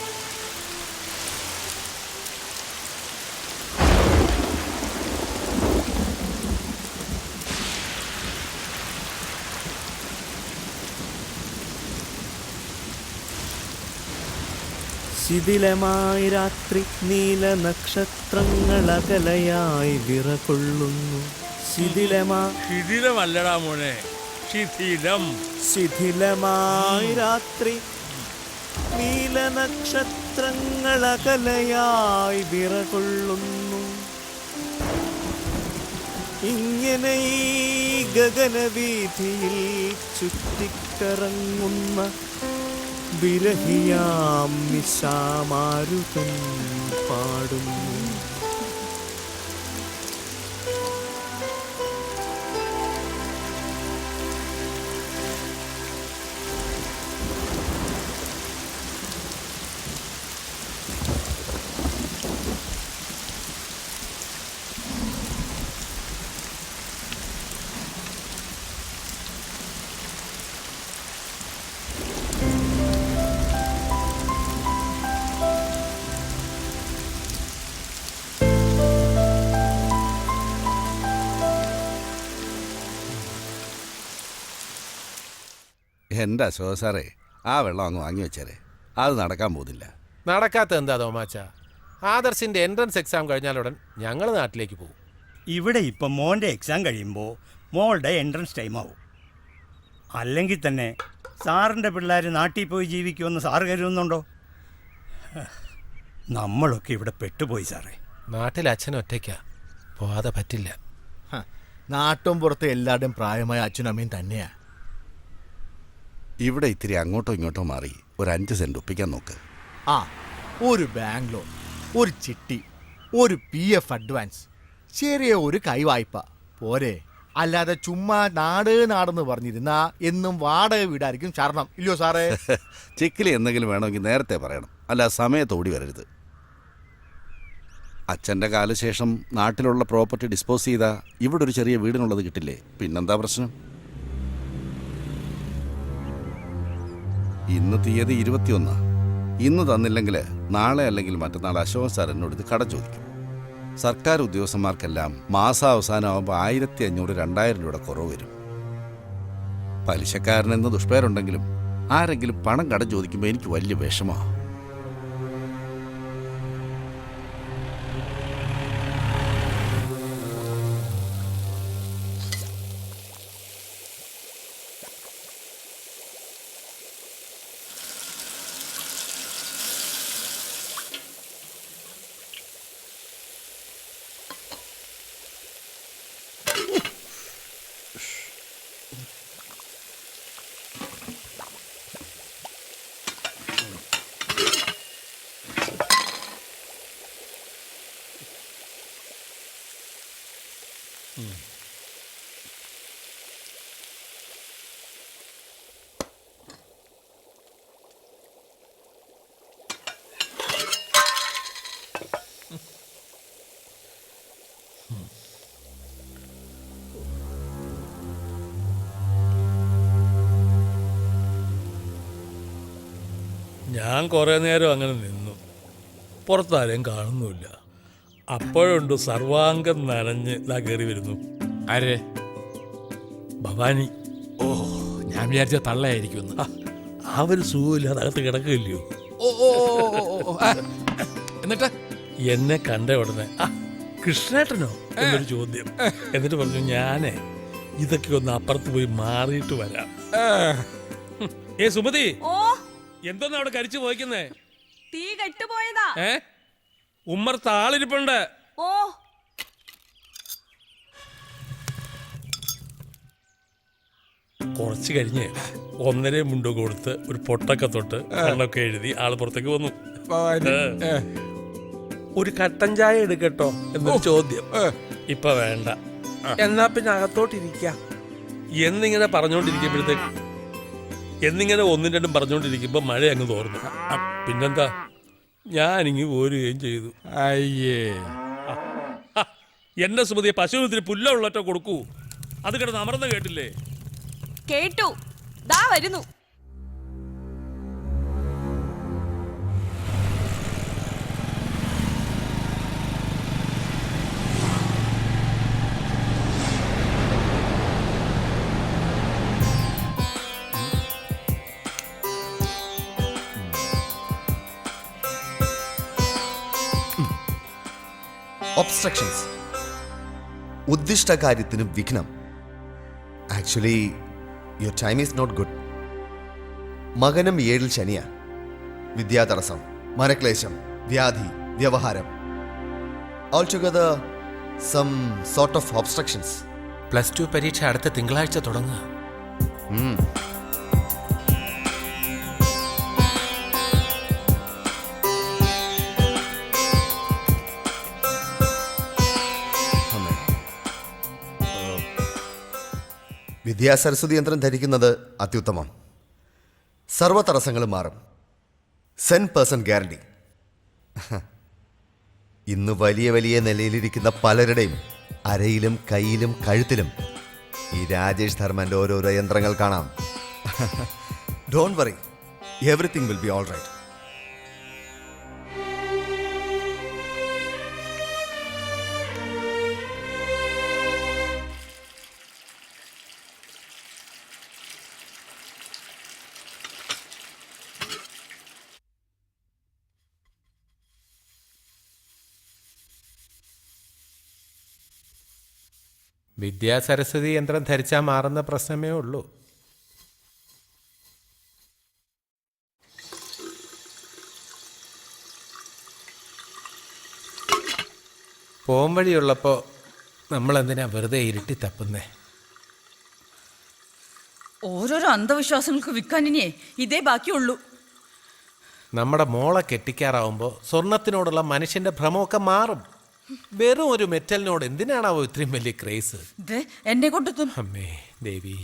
ശിഥിലമായി രാത്രി നീല നക്ഷത്രങ്ങളകലയായി വിറകൊള്ളുന്നു. ശിഥിലമല്ലടാ മോനെ, ശിഥിലം. ശിഥിലമായി രാത്രി നീല നക്ഷത്രങ്ങളകലയായി വിറകൊള്ളുന്നു. ഇങ്ങനെ ഈ ഗഗനവീഥിയിൽ ചുറ്റിക്കറങ്ങുന്ന വിരഹിയാം നിശാമാരുതൻ പാടുന്നു. എൻ്റെ അശോക സാറേ, ആ വെള്ളം അങ്ങ് വാങ്ങി വെച്ചേരെ. അത് നടക്കാൻ പോകുന്നില്ല. നടക്കാത്ത എന്താ തോമാച്ച? ആദർശിന്റെ എൻട്രൻസ് എക്സാം കഴിഞ്ഞാലുടൻ ഞങ്ങൾ നാട്ടിലേക്ക് പോകും. ഇവിടെ ഇപ്പം മോൻ്റെ എക്സാം കഴിയുമ്പോൾ മോളുടെ എൻട്രൻസ് ടൈം ആവും. അല്ലെങ്കിൽ തന്നെ സാറിൻ്റെ പിള്ളേർ നാട്ടിൽ പോയി ജീവിക്കുമെന്ന് സാറ് കരുതുന്നുണ്ടോ? നമ്മളൊക്കെ ഇവിടെ പെട്ടുപോയി സാറേ. നാട്ടിൽ അച്ഛൻ ഒറ്റയ്ക്കാ, പോവാതെ പറ്റില്ല. നാട്ടും പുറത്ത് എല്ലാവരുടെയും പ്രായമായ അച്ഛനും അമ്മയും തന്നെയാ. ഇവിടെ ഇത്തിരി അങ്ങോട്ടോ ഇങ്ങോട്ടോ മാറി ഒരു 5 സെന്റ് ഒപ്പിക്കാൻ നോക്ക്. ആ, ഒരു ബാങ്ക് ലോൺ, ഒരു ചിട്ടി, ഒരു PF അഡ്വാൻസ്, ചെറിയ ഒരു കൈവായ്പ പോരെ. അല്ലാതെ ചുമ്മാ നാടെന്ന് പറഞ്ഞിരുന്നാ എന്നും വാടക വീടായിരിക്കും ശരണം, ഇല്ലയോ സാറേ? ചെക്കിൽ എന്തെങ്കിലും വേണമെങ്കിൽ നേരത്തെ പറയണം, അല്ല സമയത്ത് ഓടി വരരുത്. അച്ഛൻ്റെ കാലശേഷം നാട്ടിലുള്ള പ്രോപ്പർട്ടി ഡിസ്പോസ് ചെയ്താൽ ഇവിടെ ഒരു ചെറിയ വീടിനുള്ളത് കിട്ടില്ലേ? പിന്നെന്താ പ്രശ്നം? ഇന്ന് തീയതി 21. ഇന്ന് തന്നില്ലെങ്കിൽ നാളെ അല്ലെങ്കിൽ മറ്റന്നാൾ അശോകൻ സാർ എന്നോട് ഇത് കട ചോദിക്കും. സർക്കാർ ഉദ്യോഗസ്ഥന്മാർക്കെല്ലാം മാസാവസാനമാകുമ്പോൾ 1500-2000 രൂപയുടെ കുറവ് വരും. പലിശക്കാരനെന്ന് ദുഷ്പേരുണ്ടെങ്കിലും ആരെങ്കിലും പണം കടം ചോദിക്കുമ്പോൾ എനിക്ക് വലിയ വിഷമമാണ്. ഞാൻ കുറേ നേരം അങ്ങനെ നിന്നു. പുറത്താരെയും കാണുന്നുമില്ല. അപ്പോഴുണ്ട് സർവാംഗം നനഞ്ഞ് ഇതാ കയറി വരുന്നു. ആരെ? ഭവാനി. ഓ, ഞാൻ വിചാരിച്ച തള്ളയായിരിക്കും. ആ ഒരു സുഖമില്ലാതെ അകത്ത് കിടക്കില്ലയോ? എന്നിട്ട് എന്നെ കണ്ട ഉടനെ കൃഷ്ണേട്ടനോ എന്നൊരു ചോദ്യം. എന്നിട്ട് പറഞ്ഞു ഞാനേ ഇതൊക്കെ ഒന്ന് അപ്പുറത്ത് പോയി മാറിയിട്ട് വരാം. ഏ സുമതി, എന്തോന്ന് അവിടെ കരിച്ചു പോയിക്കുന്നേ? തീ കെട്ടുപോയതാ. ഉമ്മർത്ത് ആളിരിപ്പുണ്ട്. ഓ, കുറച്ച് കഴിഞ്ഞ് 1.5 മുണ്ടോ കൊടുത്ത് ഒരു പൊട്ടൊക്കെ തൊട്ട് കണ്ണൊക്കെ എഴുതി ആള് പുറത്തേക്ക് വന്നു. ഒരു കട്ടൻ ചായ എടുക്കട്ടോ എന്നൊരു ചോദ്യം. ഇപ്പൊ വേണ്ട, എന്നാ പിന്നെ അകത്തോട്ടിരിക്ക എന്നിങ്ങനെ പറഞ്ഞോണ്ടിരിക്കുമ്പോഴത്തേക്ക് എന്നിങ്ങനെ 1-2 പറഞ്ഞോണ്ടിരിക്കുമ്പോ മഴ അങ്ങ് തോർന്നു. പിന്നെന്താ, ഞാനിങ്ങി പോരുകയും ചെയ്തു. അയ്യേ, എന്നെ സുമതിയെ പശുവിന് പുല്ലുള്ളറ്റോ കൊടുക്കൂ. അത് കിടന്ന് അമർന്ന് കേട്ടില്ലേ? കേട്ടു, ദാ വരുന്നു. ഒബ്സ്ട്രക്ഷൻസ്, ഉദ്ദിഷ്ട കാര്യത്തിന് വിഘ്നം. Actually your time is not good. മകനം 7 ശനിയാ. വിദ്യാതടസ്സം, മനക്ലേശം, വ്യാധി, വ്യവഹാരം, all together some sort of obstructions. +2 പരീക്ഷ അടുത്ത തിങ്കളാഴ്ച തുടങ്ങുക. വിദ്യാസരസ്വതി യന്ത്രം ധരിക്കുന്നത് അത്യുത്തമം. സർവ്വ തടസ്സങ്ങളും മാറും. 100% ഗ്യാരണ്ടി. ഇന്ന് വലിയ വലിയ നിലയിലിരിക്കുന്ന പലരുടെയും അരയിലും കയ്യിലും കഴുത്തിലും ഈ രാജേഷ് ധർമ്മന്റെ ഓരോരോ യന്ത്രങ്ങൾ കാണാം. Don't worry, everything will be all right. വിദ്യാസരസ്വതി യന്ത്രം ധരിച്ചാൽ മാറുന്ന പ്രശ്നമേ ഉള്ളൂ. പോം വഴിയുള്ളപ്പോൾ നമ്മളെന്തിനാ വെറുതെ ഇരുട്ടി തപ്പുന്നേ? ഓരോരോ അന്ധവിശ്വാസങ്ങൾക്ക് വിൽക്കാനിനിയേ ഇതേ ബാക്കിയുള്ളൂ. നമ്മുടെ മോളെ കെട്ടിക്കാറാവുമ്പോൾ സ്വർണത്തിനോടുള്ള മനുഷ്യന്റെ ഭ്രമമൊക്കെ മാറും. വെറും ഒരു മെറ്റലിനോട് എന്തിനാണാവോ ഇത്രയും വലിയ ക്രേസ്? എന്നെ കൊണ്ട് അമ്മേ ദേവി.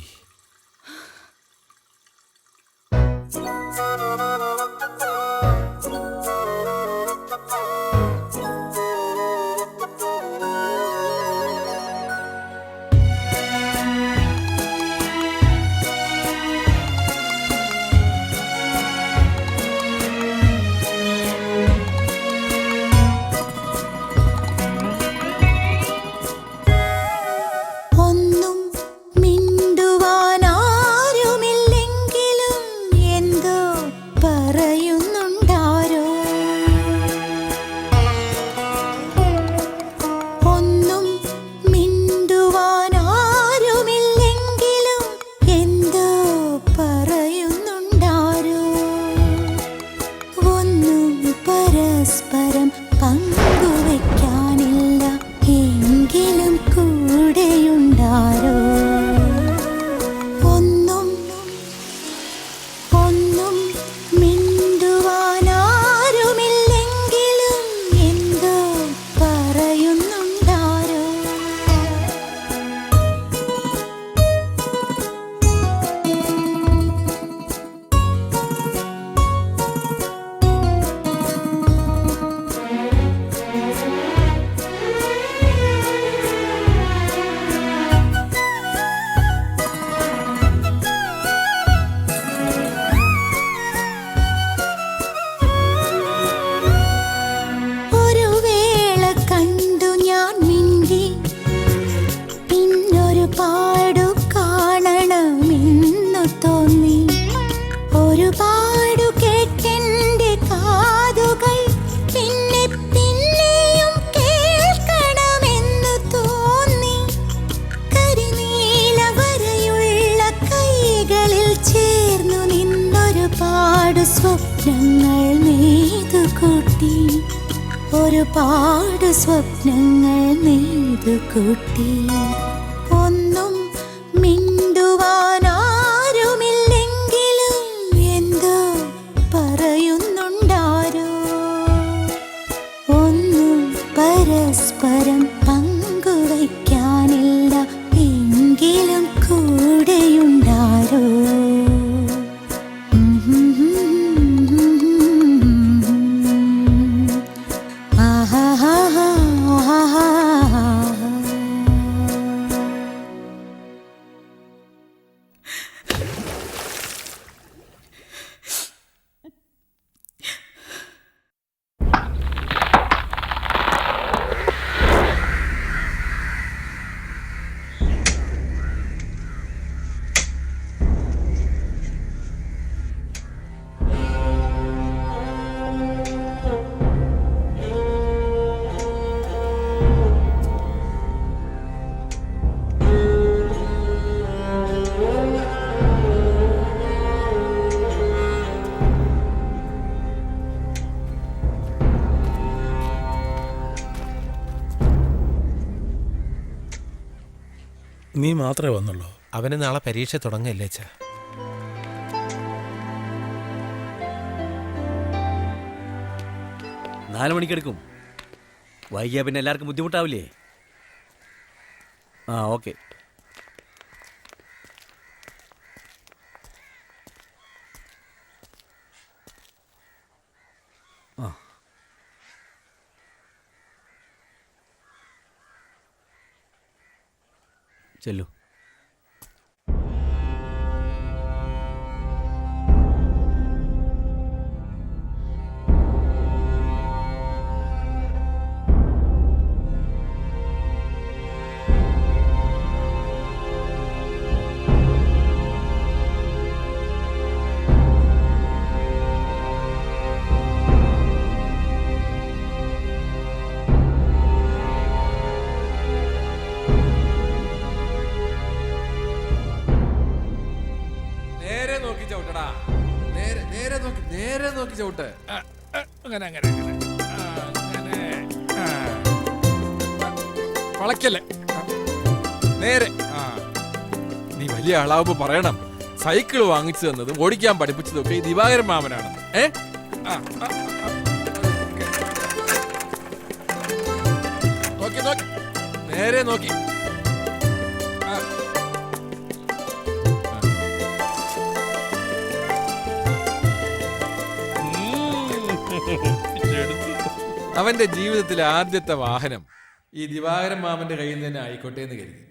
ഒരുപാട് സ്വപ്നങ്ങൾ നെയ്തുകൂട്ടി. ഒന്നും മിണ്ടുവാനാരുമില്ലെങ്കിലും എന്തോ പറയുന്നുണ്ടാരോ. ഒന്നും പരസ്പരം പങ്കുവയ്ക്കാനില്ല എങ്കിലും കൂടെയുണ്ടാരോ. നീ മാത്രമേ വന്നുള്ളൂ? അവന് നാളെ പരീക്ഷ തുടങ്ങല്ലേ അച്ഛാ. നാല് മണിക്കെടുക്കും. വൈകിയാ പിന്നെ എല്ലാവർക്കും ബുദ്ധിമുട്ടാവില്ലേ? ആ ഓക്കെ. ആ ചെല്ലു. നേരെ നോക്കി ചവിട്ടടാ. നേരെ നോക്കി ചവിട്ട്. അങ്ങനെ അങ്ങനെ അങ്ങനെ വളയ്ക്കല്ലേ. നേരെ. നീ വലിയ ആളാവുമ്പോ പറയണം സൈക്കിൾ വാങ്ങിച്ചു തന്നതും ഓടിക്കാൻ പഠിപ്പിച്ചതൊക്കെ ഈ ദിവാകരൻ മാമനാണ്. നോക്കി നോക്കി നേരെ നോക്കി. അവന്റെ ജീവിതത്തിലെ ആദ്യത്തെ വാഹനം ഈ ദിവാകരൻ മാമന്റെ കയ്യിൽ നിന്ന് തന്നെ ആയിക്കോട്ടെ എന്ന് കരുതി.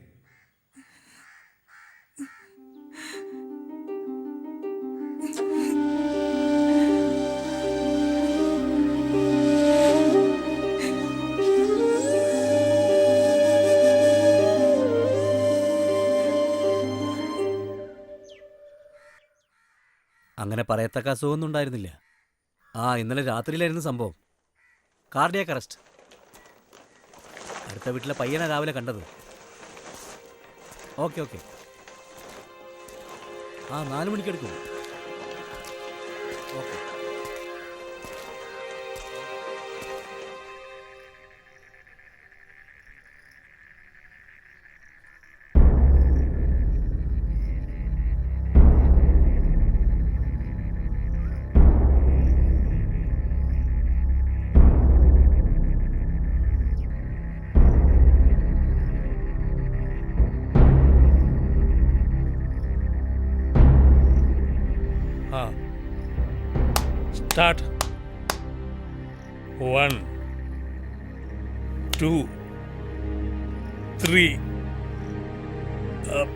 അങ്ങനെ പറയത്തക്ക അസുഖമൊന്നും ഉണ്ടായിരുന്നില്ല. ഇന്നലെ രാത്രിയിലായിരുന്നു സംഭവം. Cardiac arrest. അടുത്ത വീട്ടിലെ പയ്യനെ രാവിലെ കണ്ടത്. Okay okay. 4 മണിക്കെടുക്കും. ഓക്കെ. Start. 1, 2, 3. Up.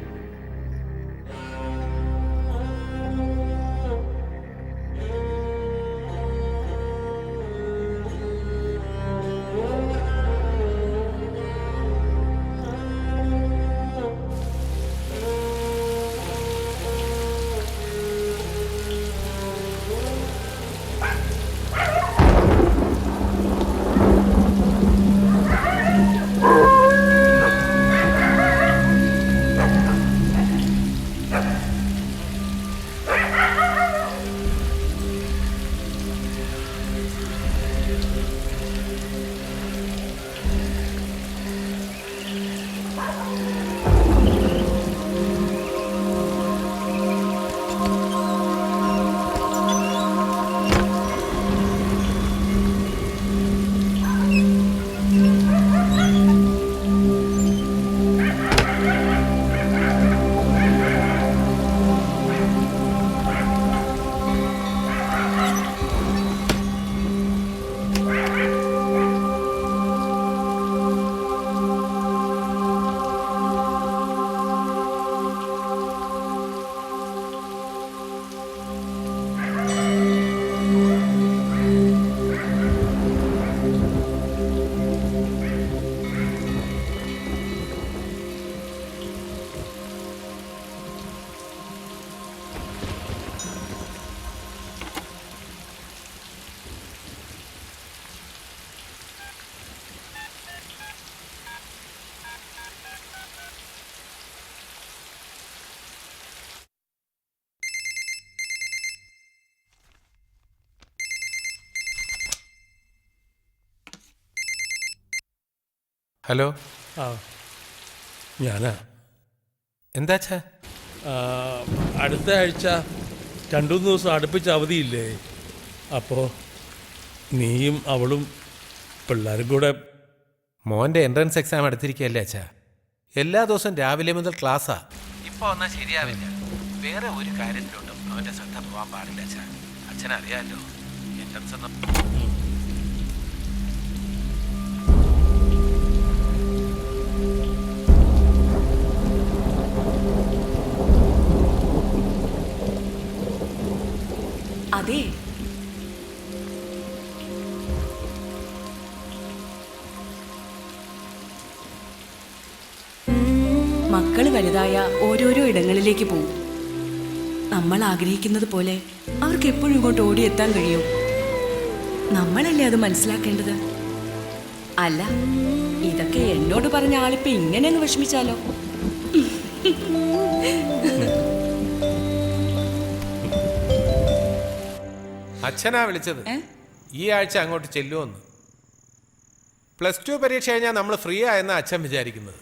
ഹലോ. ഞാനാ. എന്താച്ചാ? അടുത്ത ആഴ്ച 2-3 ദിവസം അടുപ്പിച്ച് അവധിയില്ലേ? അപ്പോൾ നീയും അവളും പിള്ളേരും കൂടെ. മോൻ്റെ എൻട്രൻസ് എക്സാം എടുത്തിരിക്കുകയല്ലേ അച്ഛാ? എല്ലാ ദിവസവും രാവിലെ മുതൽ ക്ലാസ്സാ. ഇപ്പോൾ ഒന്നും ശരിയാവില്ല. വേറെ ഒരു കാര്യത്തിലോട്ടും അവൻ്റെ ശ്രദ്ധ പോകാൻ പാടില്ല അച്ഛാ. അച്ഛനറിയാമല്ലോ എൻട്രൻസ് ഒന്നും. അതെ, മക്കള് വലുതായ ഓരോരോ ഇടങ്ങളിലേക്ക് പോകും. നമ്മൾ ആഗ്രഹിക്കുന്നത് പോലെ അവർക്ക് എപ്പോഴും ഇങ്ങോട്ട് ഓടിയെത്താൻ കഴിയും. നമ്മളല്ലേ അത് മനസ്സിലാക്കേണ്ടത്. അല്ല, ഇതൊക്കെ എന്നോട് പറഞ്ഞ ആളിപ്പോ ഇങ്ങനെ അങ്ങ് വിഷമിച്ചാലോ? അച്ഛനാ വിളിച്ചത്. ഈ ആഴ്ച അങ്ങോട്ട് ചെല്ലുമെന്ന്. +2 പരീക്ഷ കഴിഞ്ഞാൽ നമ്മൾ ഫ്രീ ആയെന്നാ അച്ഛൻ വിചാരിക്കുന്നത്.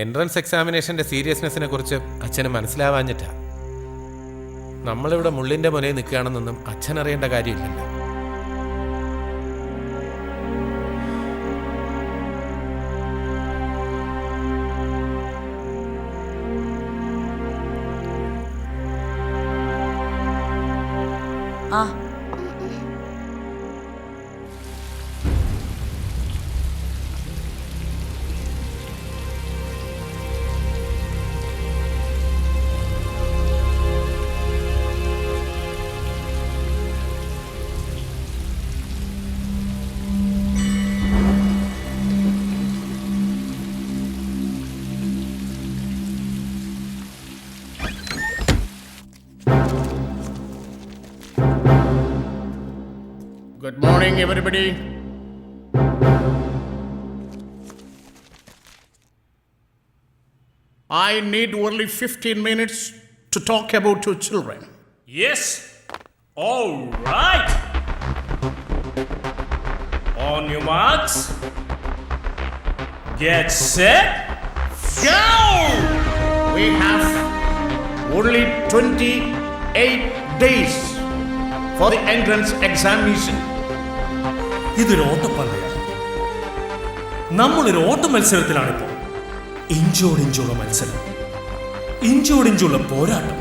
എൻട്രൻസ് എക്സാമിനേഷൻ്റെ സീരിയസ്നെസ്സിനെ കുറിച്ച് അച്ഛന് മനസ്സിലാവാഞ്ഞിട്ടാ. നമ്മളിവിടെ മുള്ളിൻ്റെ മുനയിൽ നിൽക്കുകയാണെന്നൊന്നും അച്ഛൻ അറിയേണ്ട കാര്യമില്ലല്ലോ. ആ, Good morning, everybody. I need only 15 minutes to talk about your children. Yes. All right. On your marks. Get set. Go! We have only 28 days for the entrance examination. ഇതൊരു ഓട്ടപ്പന്തയാണ്. നമ്മളൊരു ഓട്ട മത്സരത്തിലാണിപ്പോൾ. ഇഞ്ചോടിഞ്ചുള്ള മത്സരം, ഇഞ്ചോടിഞ്ചുള്ള പോരാട്ടം.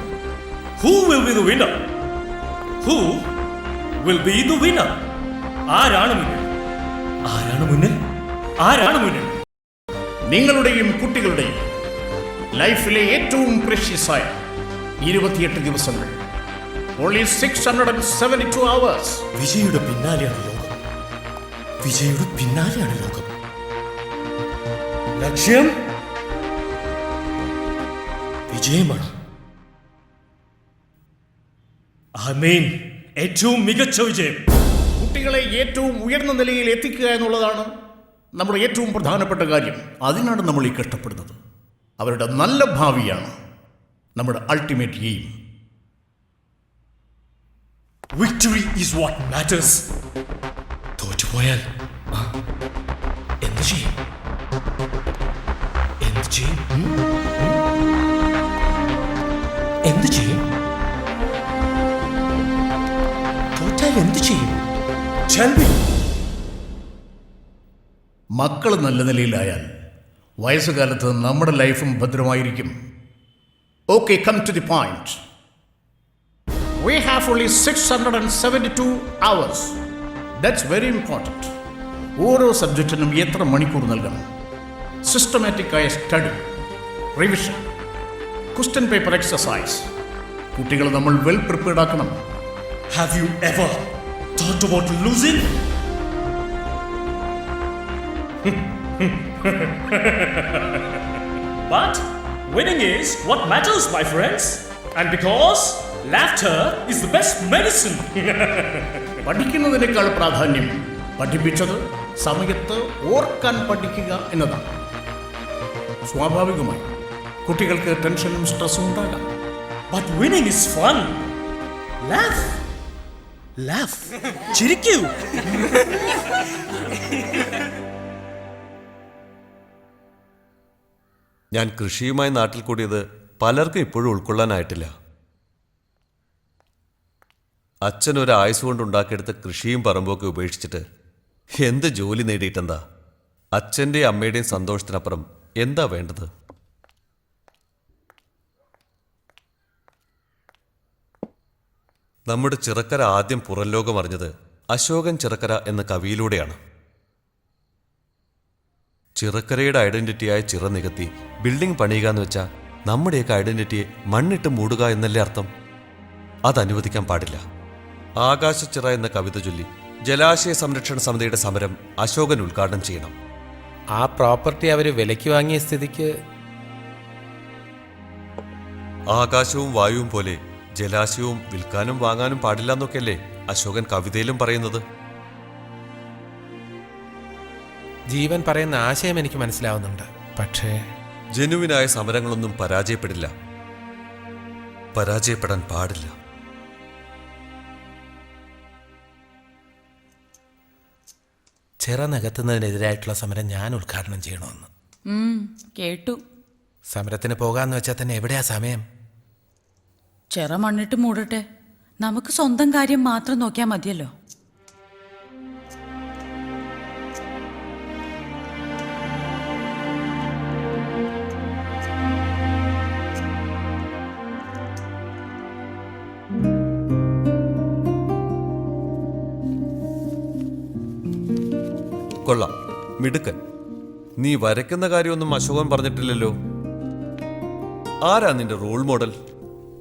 Who will be the winner? Who will be the winner? ആരാണ് മുന്നിൽ? ആരാണ് മുന്നിൽ? ആരാണ് മുന്നിൽ? നിങ്ങളുടെയും കുട്ടികളുടെയും ലൈഫിലെ ഏറ്റവും പ്രഷ്യസായ 28 ദിവസങ്ങൾ. Only 672 hours. വിജയുടെ പിന്നാലെയാണ് ലോകം. വിജയുടെ പിന്നാലെയാണ് ലോകം. ലക്ഷ്യം വിജയമാണ്. ഏറ്റവും മികച്ച വിജയം. കുട്ടികളെ ഏറ്റവും ഉയർന്ന നിലയിൽ എത്തിക്കുക എന്നുള്ളതാണ് നമ്മുടെ ഏറ്റവും പ്രധാനപ്പെട്ട കാര്യം. അതിനാണ് നമ്മൾ ഈ കഷ്ടപ്പെടുന്നത്. അവരുടെ നല്ല ഭാവിയാണ് നമ്മുടെ ultimate aim. Victory is what matters. തോറ്റുപോയാൽ എന്ത് ചെയ്യും? എന്ത് ചെയ്യും? എന്ത് ചെയ്യും? തോറ്റാൽ എന്ത് ചെയ്യും? മക്കൾ നല്ല നിലയിലായാൽ വയസ്സുകാലത്ത് നമ്മുടെ ലൈഫും ഭദ്രമായിരിക്കും. Okay, come to the point. We have only 672 hours. That's very important. ഓരോ സബ്ജക്റ്റിനും എത്ര മണിക്കൂർ നൽകണം? സിസ്റ്റമാറ്റിക് ആയ study, revision, question paper exercise. കുട്ടികളെ നമ്മൾ വെൽ പ്രിപ്പയർഡ് ആക്കണം. Have you ever thought about losing? But winning is what matters, my friends. And because laughter is the best medicine. പഠിക്കുന്നതിനേക്കാൾ പ്രാധാന്യം പഠിപ്പിച്ചത് സമയത്ത് ഓർക്കാൻ പഠിക്കുക എന്നതാണ്. സ്വാഭാവികമായി കുട്ടികൾക്ക് ടെൻഷനും സ്ട്രെസ്സും ഉണ്ടാകാം. But winning is fun. Laugh. Laugh. ചിരിക്കൂ. ഞാൻ കൃഷിയുമായി നാട്ടിൽ കൂടിയത് പലർക്കും ഇപ്പോഴും ഉൾക്കൊള്ളാനായിട്ടില്ല. അച്ഛൻ ഒരു ആയുസ് കൊണ്ട് ഉണ്ടാക്കിയെടുത്ത കൃഷിയും പറമ്പൊക്കെ ഉപേക്ഷിച്ചിട്ട് എന്ത് ജോലി നേടിയിട്ടെന്താ? അച്ഛൻ്റെയും അമ്മയുടെയും സന്തോഷത്തിനപ്പുറം എന്താ വേണ്ടത്? നമ്മുടെ ചിറക്കര ആദ്യം പുറം ലോകം അറിഞ്ഞത് അശോകൻ ചിറക്കര എന്ന കവിയിലൂടെയാണ്. ചിറക്കരയുടെ ഐഡന്റിറ്റിയായ ചിറ നികത്തി ബിൽഡിംഗ് പണിയുക എന്ന് വെച്ചാൽ നമ്മുടെയൊക്കെ ഐഡന്റിറ്റിയെ മണ്ണിട്ട് മൂടുക എന്നല്ലേ അർത്ഥം? അതനുവദിക്കാൻ പാടില്ല. ആകാശച്ചിറ എന്ന കവിത ചൊല്ലി ജലാശയ സംരക്ഷണ സമിതിയുടെ സമരം അശോകൻ ഉദ്ഘാടനം ചെയ്യണം. ആ പ്രോപ്പർട്ടി അവർ വിലയ്ക്ക് വാങ്ങിയ സ്ഥിതിക്ക് ആകാശവും വായുവും പോലെ ജലാശയവും വിൽക്കാനും വാങ്ങാനും പാടില്ല എന്നൊക്കെയല്ലേ അശോകൻ കവിതയിലും പറയുന്നത്. ജീവൻ പറയുന്ന ആശയം എനിക്ക് മനസ്സിലാവുന്നുണ്ട്. പക്ഷേ ജനുവിനായ സമരങ്ങളൊന്നും പരാജയപ്പെടില്ല, പരാജയപ്പെടാൻ പാടില്ല. ചിറ നികത്തുന്നതിനെതിരായിട്ടുള്ള സമരം ഞാൻ ഉദ്ഘാടനം ചെയ്യണമെന്ന് കേട്ടു. സമരത്തിന് പോകാന്ന് വെച്ചാൽ തന്നെ എവിടെയാ സമയം? ചിറ മണ്ണിട്ട് മൂടട്ടെ, നമുക്ക് സ്വന്തം കാര്യം മാത്രം നോക്കിയാൽ മതിയല്ലോ. കൊള്ളാം, മിടുക്കൻ. നീ വരയ്ക്കുന്ന കാര്യമൊന്നും അശോകൻ പറഞ്ഞിട്ടില്ലല്ലോ. ആരാ നിന്റെ റോൾ മോഡൽ?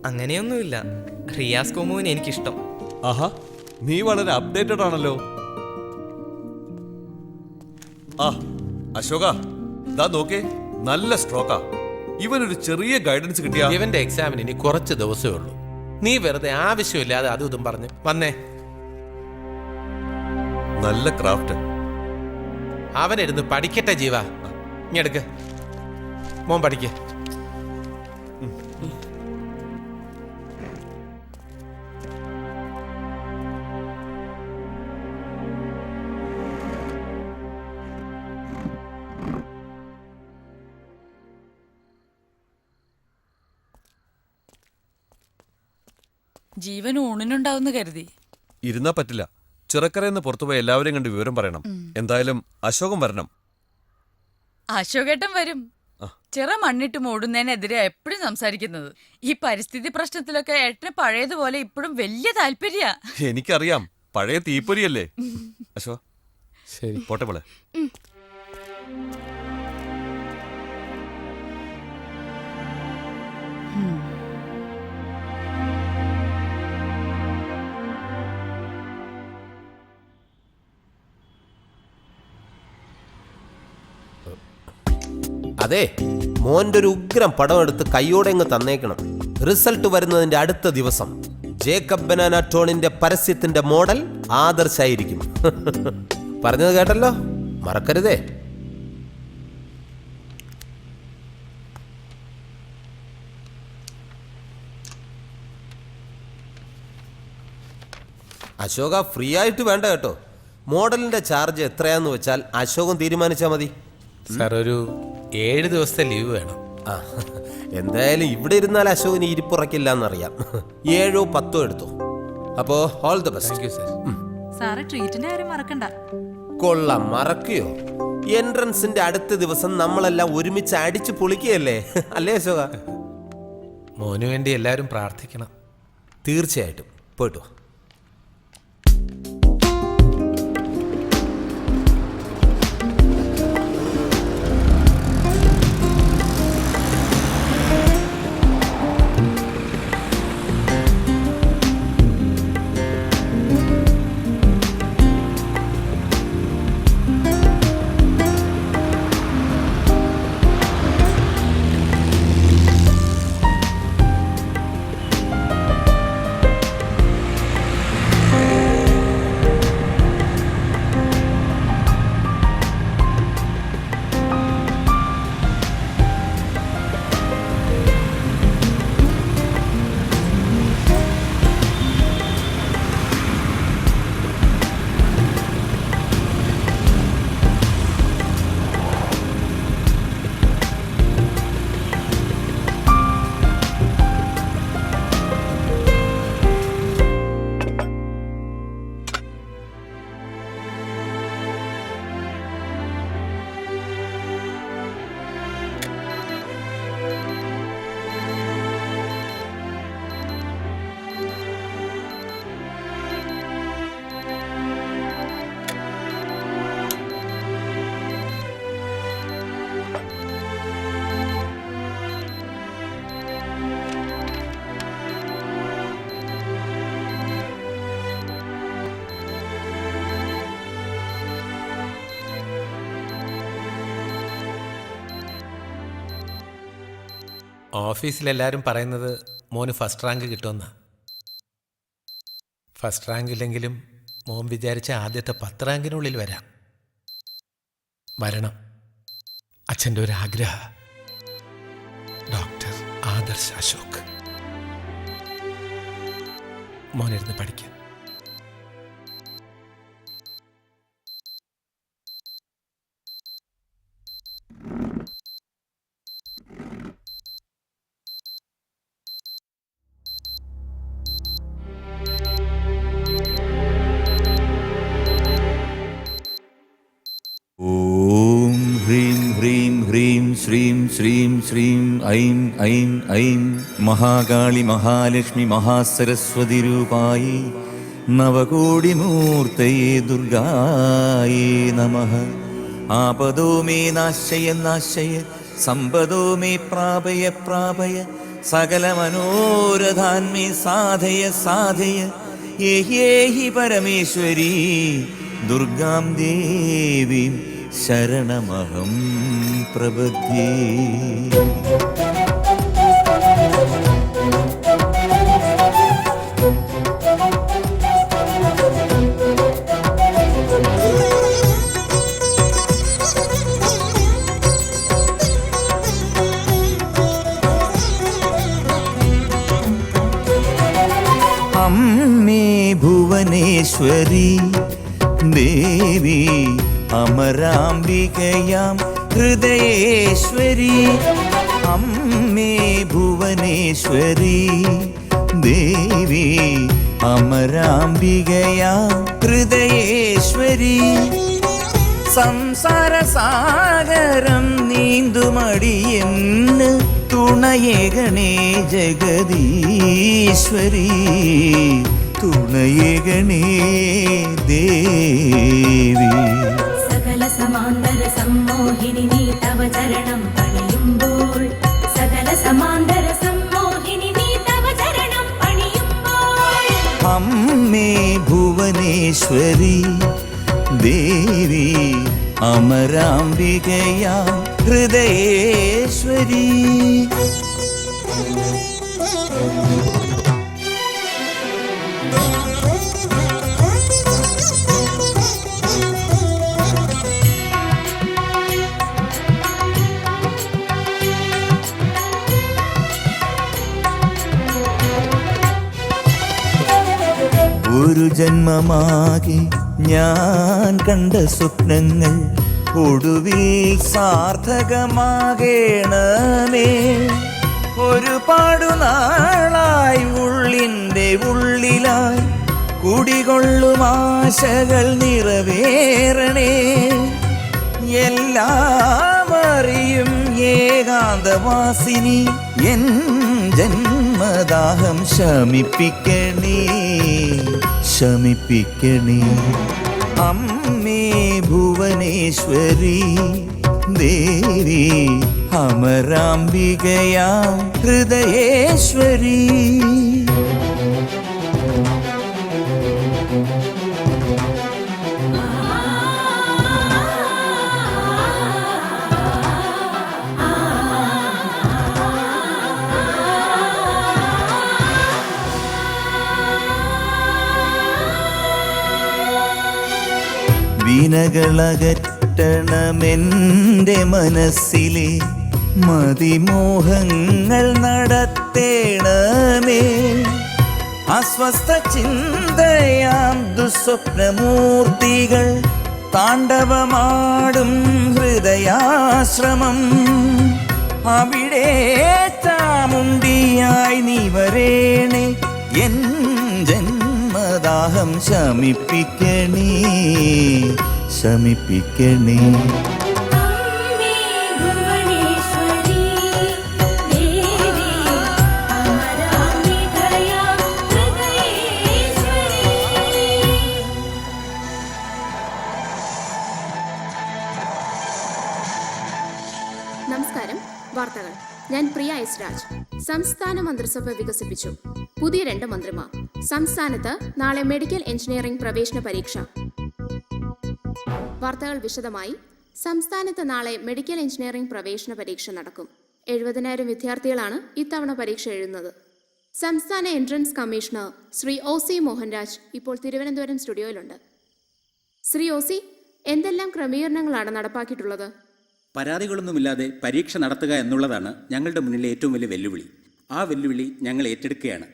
അങ്ങനെയൊന്നുമില്ല, റിയാസ് കോമുവിന് എനിക്കിഷ്ടം. ആഹാ, നീ വളരെ അപ്ഡേറ്റഡ് ആണല്ലോ. ആ അശോക, ദാ നോക്കേ, നല്ല സ്ട്രോക്കാ. ഇവനൊരു ചെറിയ ഗൈഡൻസ് കിട്ടിയ ഇവന്റെ എക്സാമിന് ഇനി കുറച്ച് ദിവസമേ ഉള്ളൂ. നീ വെറുതെ ആവശ്യമില്ലാതെ അതും ഇതും പറഞ്ഞ് വന്നേ. നല്ല ക്രാഫ്റ്റ്. അവനിരുന്ന് പഠിക്കട്ടെ ജീവ. ഇങ്ങെടുക്ക്, മോൻ പഠിക്ക്. ജീവൻ ഊണിനുണ്ടാവുന്ന കരുതി ഇരുന്നാ പറ്റില്ല. ചിറക്കരയെന്ന് പുറത്തുപോയി എല്ലാവരെയും കണ്ട് വിവരം പറയണം. എന്തായാലും അശോകം വരണം. അശോകേട്ടൻ വരും. ചിറ മണ്ണിട്ട് മൂടുന്നതിനെതിരെ എപ്പോഴും സംസാരിക്കുന്നത്. ഈ പരിസ്ഥിതി പ്രശ്നത്തിലൊക്കെ ഏട്ടന് പഴയതുപോലെ ഇപ്പോഴും വലിയ താല്പര്യ. എനിക്കറിയാം, പഴയ തീപ്പൊരിയല്ലേ. അശോ, ശരി, പോട്ടെ പോലെ. അതെ, മോൻ്റെ ഒരു ഉഗ്രം പടം എടുത്ത് കയ്യോടെ അങ്ങ് തന്നേക്കണം. റിസൾട്ട് വരുന്നതിന്റെ അടുത്ത ദിവസം ജേക്കബ് ബനാന ടോണിന്റെ പരസ്യത്തിന്റെ മോഡൽ ആദർശായിരിക്കും. പറഞ്ഞത് കേട്ടല്ലോ, മറക്കരുതേ. അശോക, ഫ്രീ ആയിട്ട് വേണ്ട കേട്ടോ. മോഡലിന്റെ ചാർജ് എത്രയാന്ന് വെച്ചാൽ അശോകം തീരുമാനിച്ചാൽ മതി. സാർ, ഒരു 7 ദിവസത്തെ ലീവ് വേണം. എന്തായാലും ഇവിടെ ഇരുന്നാൽ അശോകന് ഇരിപ്പുറക്കില്ല എന്നറിയാം. 7ഓ 10ഓ എടുത്തോ. അപ്പോ ഓൾ ദ ബെസ്റ്റ്. സാറ് ട്രീറ്റിന്റെ കാര്യം മറക്കണ്ട. കൊള്ളാം, മറക്കുകയോ? എൻട്രൻസിന്റെ അടുത്ത ദിവസം നമ്മളെല്ലാം ഒരുമിച്ച് അടിച്ചു പൊളിക്കുകയല്ലേ, അല്ലേ അശോക? മോനു വേണ്ടി എല്ലാവരും പ്രാർത്ഥിക്കണം. തീർച്ചയായിട്ടും. പോയിട്ടോ. ഓഫീസിലെല്ലാവരും പറയുന്നത് മോന് ഫസ്റ്റ് റാങ്ക് കിട്ടുമെന്നാ. ഫസ്റ്റ് റാങ്ക് ഇല്ലെങ്കിലും മോൻ വിചാരിച്ച ആദ്യത്തെ 10 റാങ്കിനുള്ളിൽ വരാം. വരണം. അച്ഛൻ്റെ ഒരു ആഗ്രഹ. ഡോക്ടർ ആദർശ് അശോക്. മോനിരുന്ന് പഠിക്കാം. ഓം ഹ്രീം ഹ്രീം ഹ്രീം ശ്രീം ശ്രീം ശ്രീം ഐം ഐം ഐം മഹാകാളി മഹാലക്ഷ്മി മഹാസരസ്വതി രൂപായി നവകോടിമൂർത്തയേ ദുർഗായേ നമഃ. ആപദോ മേ നാശയ നാശയ സമ്പദോ മേ പ്രാപയ പ്രാപയ സകല മനോരഥാൻ മേ സാധയ സാധയ ഏഹി പരമേശ്വരീ ദുർഗാം ദേവീം ശരണമഹം പ്രപദ്യേ. അമ്മേ ഭുവനേശ്വരി ദേവി അമരാംബികയാം ഹൃദയേശ്വരി. അമ്മേ ഭുവനേശ്വരി ദേവി അമരാംബികയാം ഹൃദയേശ്വരി. സംസാരസാഗരം നീന്തുമടിയെന്ന് തുണയേകണേ ജഗദീശ്വരി. തുണയേകണേ ദേവി. സകല സമാന്തര സമ്മോഹിനി നീ തവ ചരണം പണിയുമ്പോൾ. സകല സമാന്തര സമ്മോഹിനി നീ തവ ചരണം പണിയുമ്പോൾ. അമ്മേ ഭുവനേശ്വരി ദേവി അമരാംബികയാം ഹൃദയേശ്വരി. ഒരു ജന്മമാകെ ഞാൻ കണ്ട സ്വപ്നങ്ങൾ ഒടുവിൽ സാർത്ഥകമാകേണമേ. ഒരുപാടു നാളായി ഉള്ളിൻ്റെ ഉള്ളിലായി കുടികൊള്ളും ആശകൾ നിറവേറണേ. എല്ലാം അറിയും ഏകാന്തവാസിനി എൻ ജന്മദാഹം ശമിപ്പിക്കണേ ശമിപ്പിക്കണേ. അമ്മേ ഭുവനേശ്വരി ദേവി അമരാംബികയാം ഹൃദയേശ്വരി. വിനകളകറ്റണമെൻ്റെ മനസ്സിലെ മതിമോഹങ്ങൾ നടത്തേണമേ. അസ്വസ്ഥ ചിന്തയാം ദുസ്വപ്നമൂർത്തികൾ താണ്ഡവമാടും ഹൃദയാശ്രമം. അവിടെ ചാമുണ്ടിയായി നീ വരേണേ എൻ ജന്മദാഹം ശമിപ്പിക്കണേ ശമിപ്പിക്കണേ. നമസ്കാരം. വാർത്തകൾ. ഞാൻ പ്രിയ എസ് രാജ്. സംസ്ഥാന മന്ത്രിസഭ വികസിപ്പിച്ചു. പുതിയ 2 മന്ത്രിമാർ. സംസ്ഥാനത്ത് നാളെ മെഡിക്കൽ എഞ്ചിനീയറിംഗ് പ്രവേശന പരീക്ഷ. വാർത്തകൾ വിശദമായി. സംസ്ഥാനത്ത് നാളെ മെഡിക്കൽ എഞ്ചിനീയറിംഗ് പ്രവേശന പരീക്ഷ നടക്കും. 70,000 വിദ്യാർത്ഥികളാണ് ഇത്തവണ പരീക്ഷ എഴുതുന്നത്. സംസ്ഥാന entrance commissioner Shri OC Mohanraj ഇപ്പോൾ തിരുവനന്തപുരം സ്റ്റുഡിയോയിലുണ്ട്. ശ്രീ OC, എന്തെല്ലാം ക്രമീകരണങ്ങളാണ് നടപ്പാക്കിയിട്ടുള്ളത്? പരാതികളൊന്നുമില്ലാതെ പരീക്ഷ നടത്തുക എന്നുള്ളതാണ് ഞങ്ങളുടെ മുന്നിലെ ഏറ്റവും വലിയ വെല്ലുവിളി. ആ വെല്ലുവിളി ഞങ്ങൾ ഏറ്റെടുക്കുകയാണ്.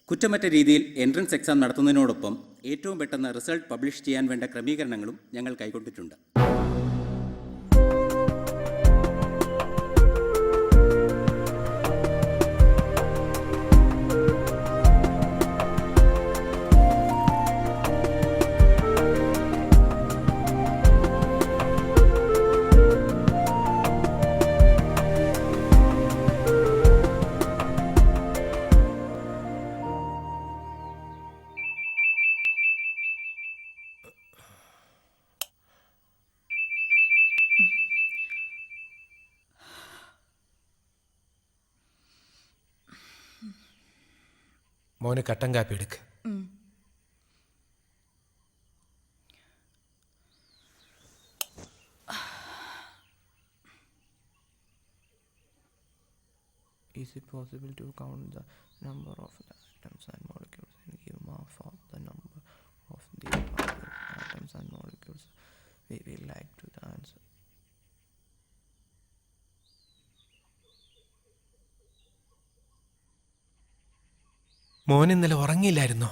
കുറ്റമറ്റ രീതിയിൽ എൻട്രൻസ് എക്സാം നടത്തുന്നതിനോടൊപ്പം ഏറ്റവും പെട്ടെന്ന് റിസൾട്ട് പബ്ലിഷ് ചെയ്യാൻ വേണ്ട ക്രമീകരണങ്ങളും ഞങ്ങൾ കൈക്കൊണ്ടിട്ടുണ്ട്. മോന് കട്ടൻ കാപ്പി എടുക്ക്. Is it possible to count the number of the atoms and molecules and give marks for the number of the atoms and molecules? We will like to the answer. മോൻ ഇന്നലെ ഉറങ്ങിയില്ലായിരുന്നോ?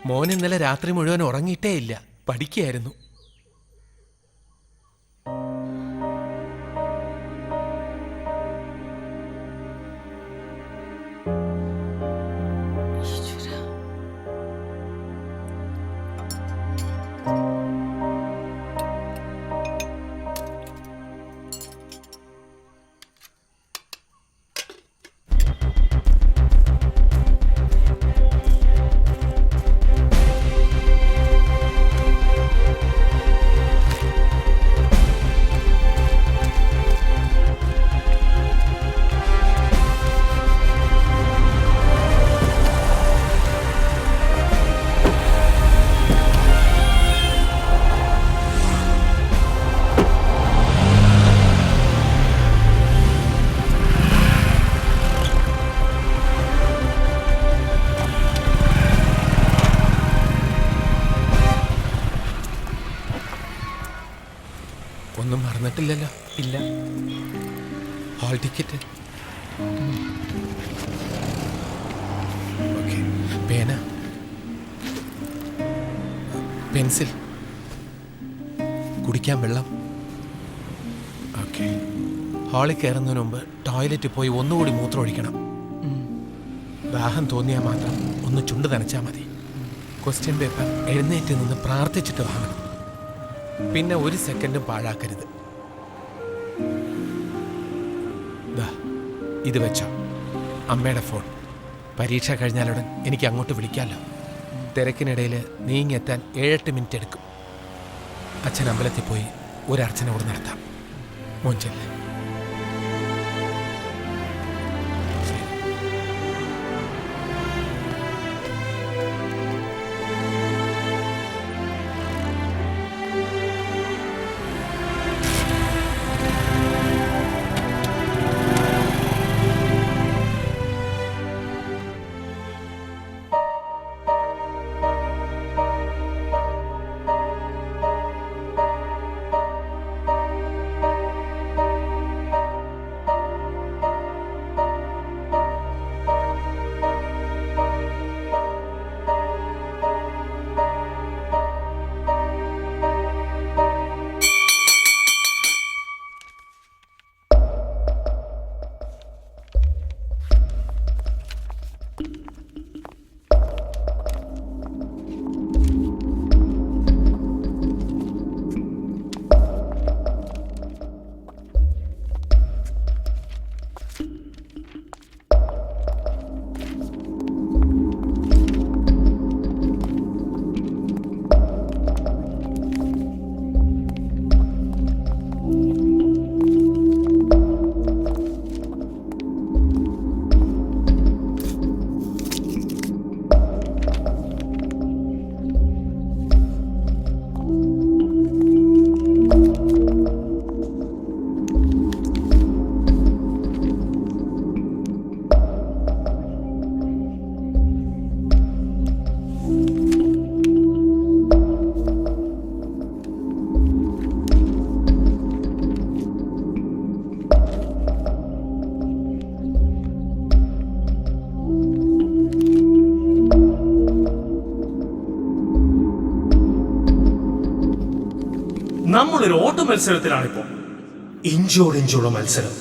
മോൻ ഇന്നലെ രാത്രി മുഴുവൻ ഉറങ്ങിയിട്ടേ ഇല്ല, പഠിക്കുകയായിരുന്നു. ഒന്നും മറന്നിട്ടില്ലല്ലോ? ഇല്ല. ഹാൾ ടിക്കറ്റ്, പേന, പെൻസിൽ, കുടിക്കാൻ വെള്ളം. ഓക്കെ. ഹാളിൽ കയറുന്നതിന് മുമ്പ് ടോയ്ലറ്റിൽ പോയി ഒന്നുകൂടി മൂത്രം ഒഴിക്കണം. ദാഹം തോന്നിയാൽ മാത്രം ഒന്ന് ചുണ്ട് നനച്ചാൽ മതി. ക്വസ്റ്റ്യൻ പേപ്പർ എഴുന്നേറ്റ് നിന്ന് പ്രാർത്ഥിച്ചിട്ട് വാങ്ങണം. പിന്നെ ഒരു സെക്കൻഡും പാഴാക്കരുത്. ഇത് വെച്ചോ, അമ്മയുടെ ഫോൺ. പരീക്ഷ കഴിഞ്ഞാലുടൻ എനിക്ക് അങ്ങോട്ട് വിളിക്കാമല്ലോ. തിരക്കിനിടയിൽ നീങ്ങെത്താൻ 7-8 മിനിറ്റ് എടുക്കും. അച്ഛൻ അമ്പലത്തിൽ പോയി ഒരർച്ചന കൂടെ നടത്താം. മോഞ്ചല്ലേ? നമ്മളൊരു ഓട്ട മത്സരത്തിലാണിപ്പോ. ഇഞ്ചോടിഞ്ചുള്ള മത്സരം.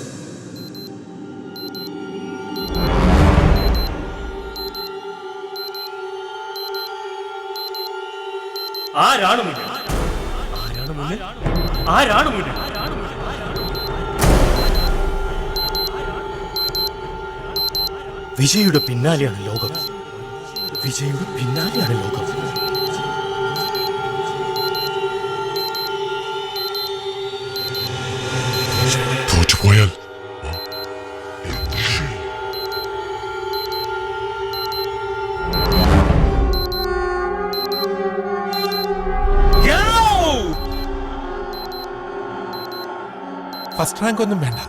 ആരാണ് മുന്നിൽ? ആരാണ് മുന്നിൽ? ആരാണ് മുന്നിൽ? വിജയുടെ പിന്നാലെയാണ് ലോകം. വിജയുടെ പിന്നാലെയാണ് ലോകം. തോറ്റുപോയാൽ ഫസ്റ്റ് റാങ്ക് ഒന്നും വേണ്ട,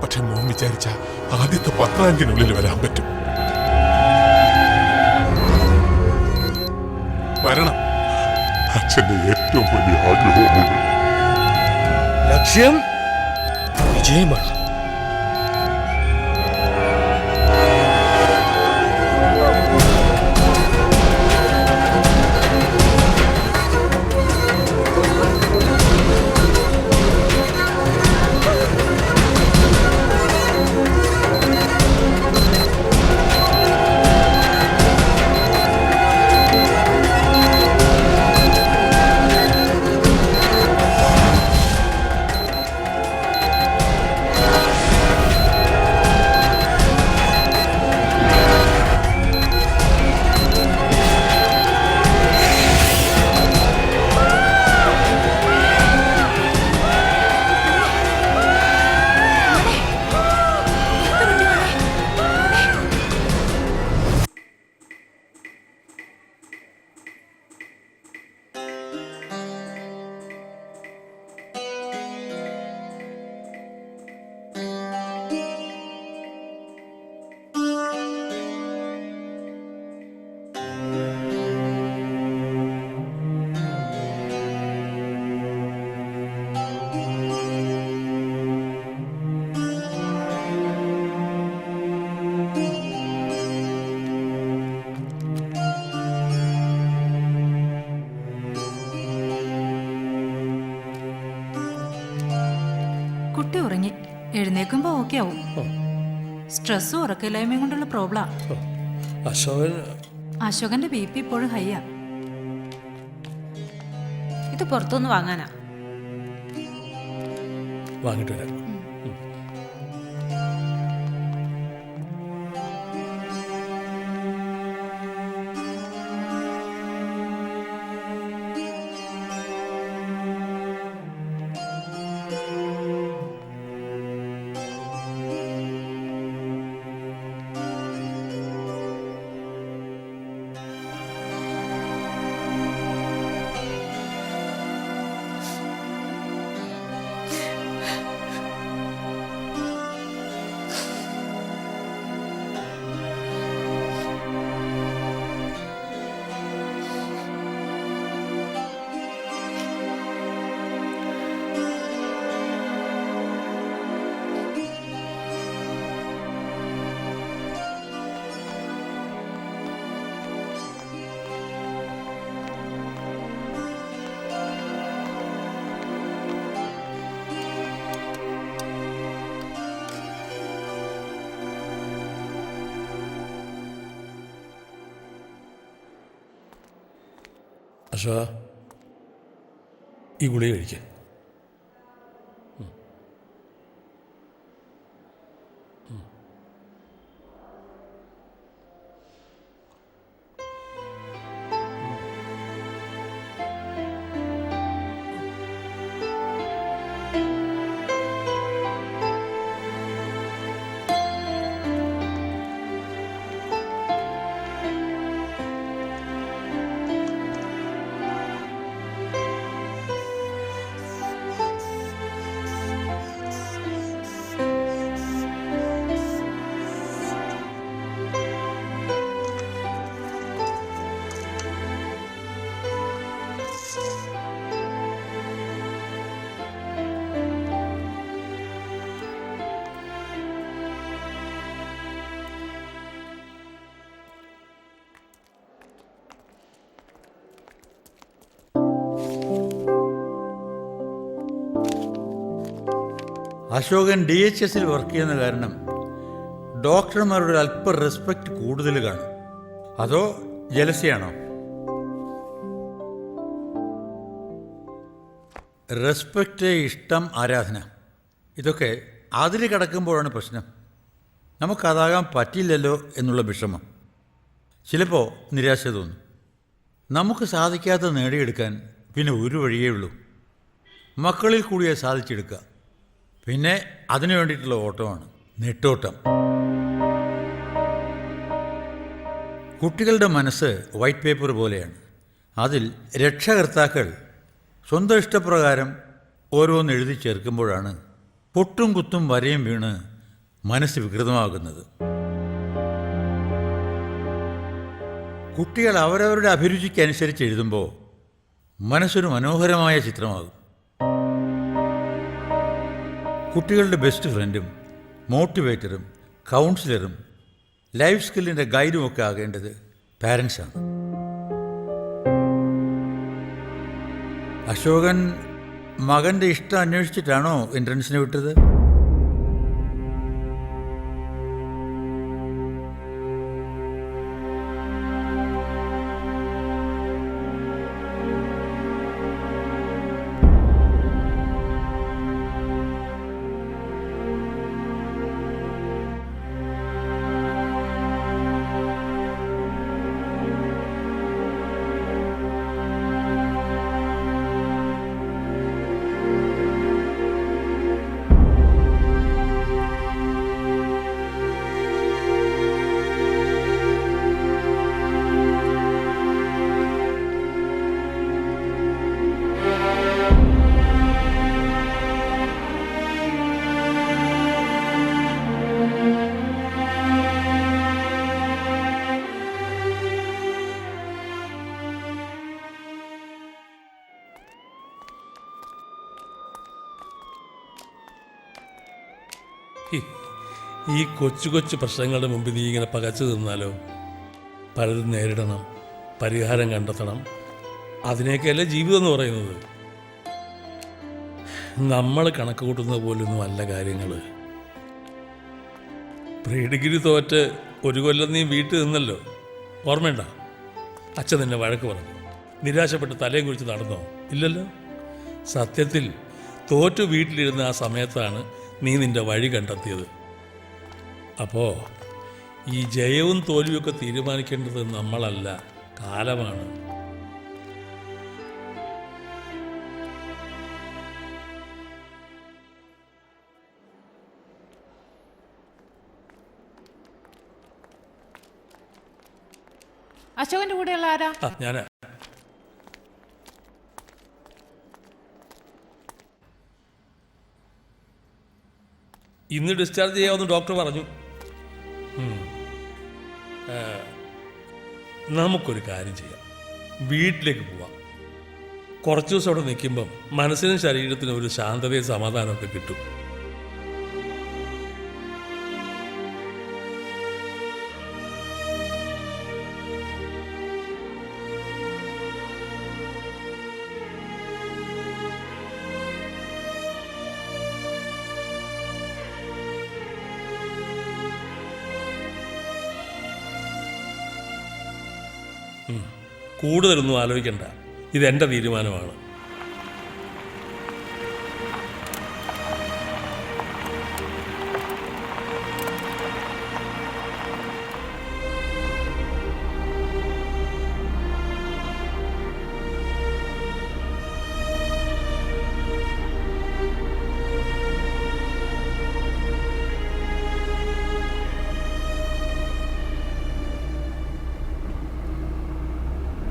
പക്ഷെ മോൻ വിചാരിച്ച ആദ്യത്തെ 10 റാങ്കിനുള്ളിൽ വരാൻ പറ്റും. വരണം. അച്ഛന്റെ ഏറ്റവും വലിയ ആഗ്രഹമാണ്. ലക്ഷ്യം വിജയമാണ്. കുട്ടി ഉറങ്ങി. എഴുന്നേക്കുമ്പോ ഓക്കെ ആവും. സ്ട്രെസ്സും ഉറക്കമില്ലായ്മയും കൊണ്ടുള്ള പ്രോബ്ലം. അശോകന്റെ BP ഇപ്പോഴും ഹൈയാ. ഇത് പുറത്തുനിന്ന് വാങ്ങാനാ. വാങ്ങിട്ട് വരാം. അശോക, ഈ ഗുളിക കഴിക്കുക. അശോകൻ DHS വർക്ക് ചെയ്യുന്ന കാരണം ഡോക്ടർമാരുടെ അല്പ റെസ്പെക്റ്റ് കൂടുതൽ കാണും. അതോ ജലസിയാണോ? റെസ്പെക്റ്റ്, ഇഷ്ടം, ആരാധന, ഇതൊക്കെ അതിൽ കിടക്കുമ്പോഴാണ് പ്രശ്നം. നമുക്കതാകാൻ പറ്റില്ലല്ലോ എന്നുള്ള വിഷമം. ചിലപ്പോൾ നിരാശ തോന്നും. നമുക്ക് സാധിക്കാത്ത നേടിയെടുക്കാൻ പിന്നെ ഒരു വഴിയേ ഉള്ളൂ, മക്കളിൽ കൂടിയെ സാധിച്ചെടുക്കുക. പിന്നെ അതിനു വേണ്ടിയിട്ടുള്ള ഓട്ടമാണ് നെട്ടോട്ടം. കുട്ടികളുടെ മനസ്സ് വൈറ്റ് പേപ്പർ പോലെയാണ്. അതിൽ രക്ഷകർത്താക്കൾ സ്വന്തം ഇഷ്ടപ്രകാരം ഓരോന്ന് എഴുതി ചേർക്കുമ്പോഴാണ് പൊട്ടും കുത്തും വരയും വീണ് മനസ്സ് വികൃതമാകുന്നത്. കുട്ടികൾ അവരവരുടെ അഭിരുചിക്കനുസരിച്ച് എഴുതുമ്പോൾ മനസ്സൊരു മനോഹരമായ ചിത്രമാകും. കുട്ടികളുടെ ബെസ്റ്റ് ഫ്രണ്ടും മോട്ടിവേറ്ററും കൗൺസിലറും ലൈഫ് സ്കില്ലിൻ്റെ ഗൈഡും ഒക്കെ ആകേണ്ടത് പാരൻസാണ്. അശോകൻ മകൻ്റെ ഇഷ്ടം അന്വേഷിച്ചിട്ടാണോ എൻട്രൻസിന് വിട്ടത്? ഈ കൊച്ചു കൊച്ചു പ്രശ്നങ്ങളുടെ മുമ്പിൽ നീ ഇങ്ങനെ പകച്ചു നിന്നാലോ? പലതും നേരിടണം, പരിഹാരം കണ്ടെത്തണം. അതിനേക്കല്ലേ ജീവിതം എന്ന് പറയുന്നത്. നമ്മൾ കണക്ക് കൂട്ടുന്നത് പോലൊന്നും അല്ല കാര്യങ്ങൾ. പ്രീ ഡിഗ്രി തോറ്റ് ഒരു കൊല്ലം നീ വീട്ടിൽ നിന്നല്ലോ, ഓർമ്മയുണ്ട? അച്ഛൻ നിന്നെ വഴക്ക് പറഞ്ഞു, നിരാശപ്പെട്ട് തലയും കുറിച്ച് നടന്നോ? ഇല്ലല്ലോ. സത്യത്തിൽ തോറ്റു വീട്ടിലിരുന്ന ആ സമയത്താണ് നീ നിന്റെ വഴി കണ്ടെത്തിയത്. അപ്പോൾ ഈ ജയവും തോൽവിയൊക്കെ തീരുമാനിക്കേണ്ടത് നമ്മളല്ല, കാലമാണ്. അശോകന്റെ കൂടെയുള്ള ആരാ? ഞാനാ. ഇന്ന് ഡിസ്ചാർജ് ചെയ്യാമെന്ന് ഡോക്ടർ പറഞ്ഞു. നമുക്കൊരു കാര്യം ചെയ്യാം, വീട്ടിലേക്ക് പോവാം. കുറച്ച് ദിവസം അവിടെ നിൽക്കുമ്പം മനസ്സിനും ശരീരത്തിനും ഒരു ശാന്തതയും സമാധാനമൊക്കെ കിട്ടും. കൂടുതലൊന്നും ആലോചിക്കണ്ട, ഇതെൻ്റെ തീരുമാനമാണ്.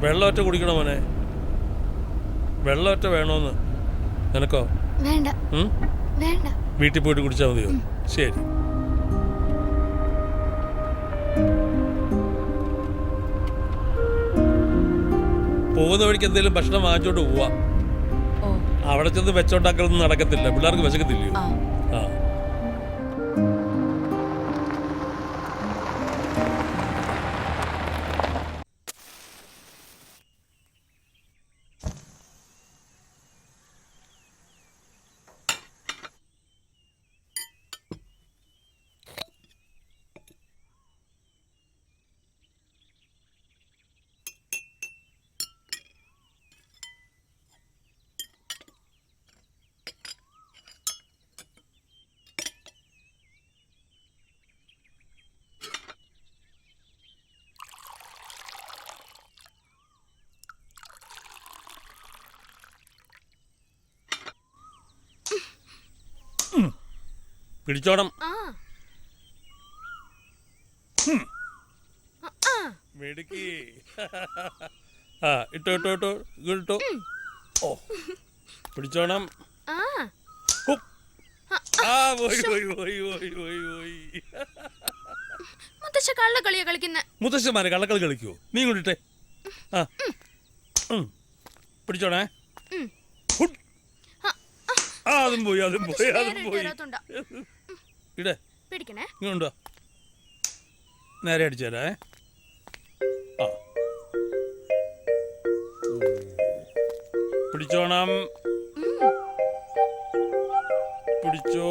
വെള്ളമൊറ്റ കുടിക്കണോ മോനെ? വെള്ളമൊറ്റ വേണോന്ന്? നിനക്കോ? വേണ്ട. വേണ്ട. വീട്ടിൽ പോയിട്ട് കുടിച്ചാൽ മതിയോ? ശരി. പോകുന്ന വഴിക്ക് എന്തെങ്കിലും ഭക്ഷണം വാങ്ങിച്ചോണ്ട് പോവാ. അവിടെ ചെന്ന് വെച്ചോണ്ടാക്കലൊന്നും നടക്കത്തില്ല, പിള്ളേർക്ക് വിശക്കത്തില്ലയോ? ആ. പിടിച്ചോണം. മെടുക്കി. ഇട്ടോ ഇട്ടോ ഇട്ടോ ഇട്ടോ. ഓ പിടിച്ചോണം. മുത്തശ്ശന്മാരെ കള്ളക്കളി കളിക്കുവോ? നീ കൊണ്ടിട്ടെ. പിടിച്ചോണേ. അതും പോയി അതും പോയി അതും പോയി. ഇടേ ഇങ്ങോട്ടോ. നേരെ അടിച്ചു തരാ. പിടിച്ചോണം. പിടിച്ചോ.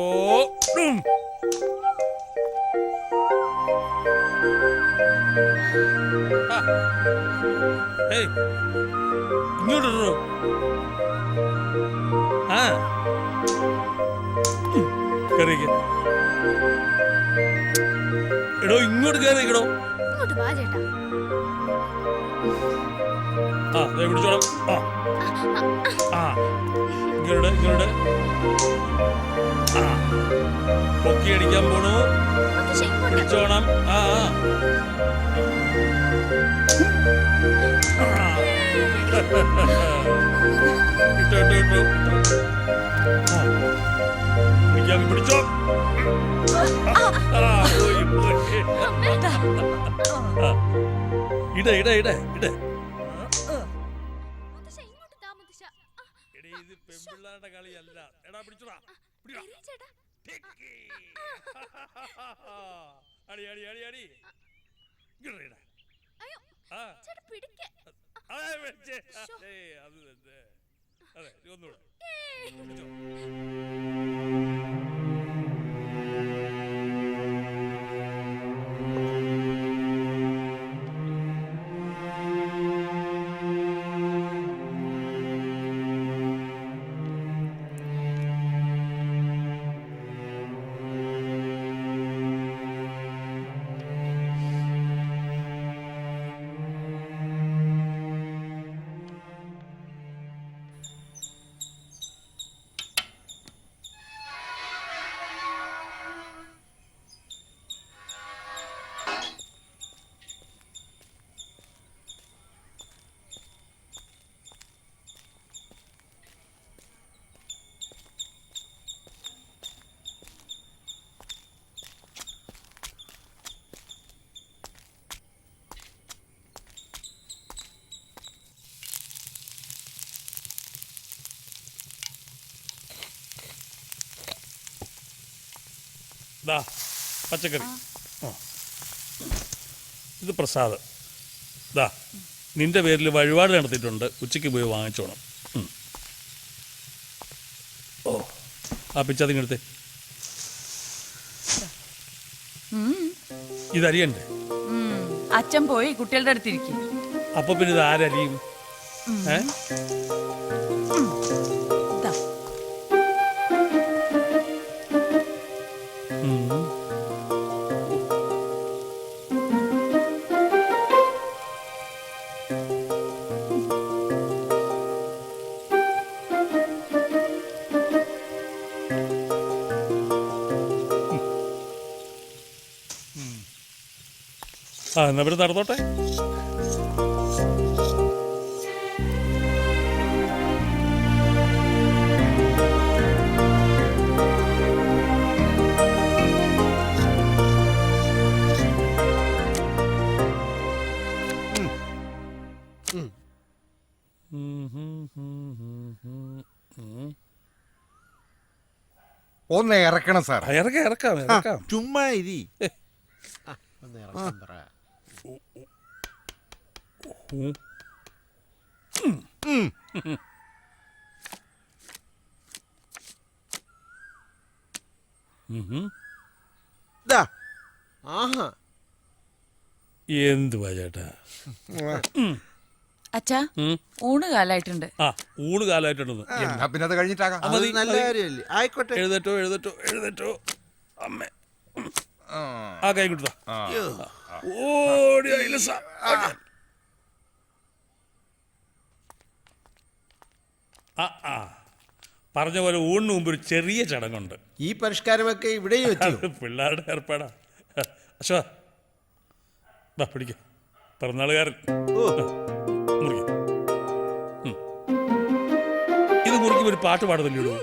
ഇങ്ങോട്ടോ. കയറിക്ക. എടോ ഇങ്ങോട്ട് കയറിക്കടോ. പിടിച്ചോളാം. ഇങ്ങോട്ട് ഇങ്ങോട്ട്. പൊക്കി അടിക്കാൻ പോണു. പിടിച്ചോണം. ഇട്ടോ ഇട്ടോ ഇട്ടോ. പിടിക്കാൻ പിടിച്ചോ. ഇട ഇട ഇട ഇട. ഇത് പെൺപിള്ളാരുടെ കളിയല്ല. എടാ പിടിച്ചോടാ. അടി അടി അടി അടി. അത് തന്നെ. അതെ ഒന്നുകൂടെ. പച്ചക്കറി. ഇത് പ്രസാദം. നിന്റെ പേരിൽ വഴിപാട് നടത്തിയിട്ടുണ്ട്. ഉച്ചയ്ക്ക് പോയി വാങ്ങിച്ചോണം. ഓ ആ പിച്ചതിങ്ങടുത്തേ. ഇതരിയണ്ടേ? അച്ഛൻ പോയി കുട്ടികളുടെ അടുത്തിരിക്കും. അപ്പൊ പിന്നെ ഇത് ആരരിയും? എന്നാ പിന്നെ നടന്നോട്ടെ. ഒന്ന് ഇറക്കണം സാർ. ഇറക്കാം ഇറക്കാം ഇറക്കാം. ചുമ്മാ ഇരി. എന്തുവാ ചേട്ടാ? അച്ഛാ ഊണ് കാലായിട്ടുണ്ട്. ഊണ് കാലായിട്ടുണ്ടെന്ന്. എന്നാ പിന്നെ അത് കഴിഞ്ഞിട്ടാകാം. നല്ല കാര്യമല്ലേ. ആയിക്കോട്ടെ. എഴുതട്ടോ എഴുതട്ടോ എഴുതട്ടോ. അമ്മേ ആ കൈ കൊടുത്താ. ഓടി പറഞ്ഞ പോലെ ഊണിന് മുമ്പ് ഒരു ചെറിയ ചടങ്ങുണ്ട്. ഈ പരിഷ്കാരമൊക്കെ ഇവിടെയും എത്തിയോ? പിള്ളേരുടെ ഏർപ്പാടാ. അശ്വാ വാ പിടിക്ക, പിറന്നാളുകാരൻ മുറിക്ക. ഇത് മുറിക്കുമ്പോൾ ഒരു പാട്ട് പാടുന്നില്ലല്ലോ.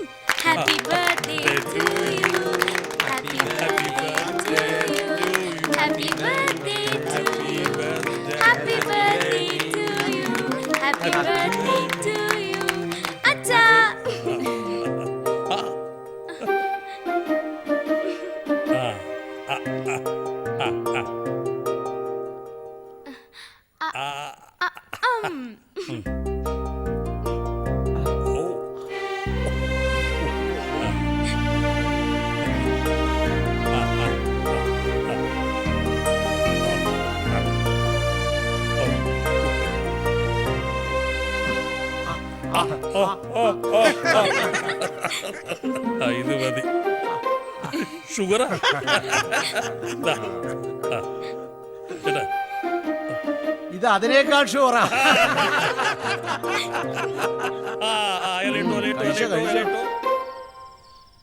ഇത് മതി. ഷുഗറാ ചേട്ടാ, ഇത് അതിനേക്കാൾ ഷുഗറാ.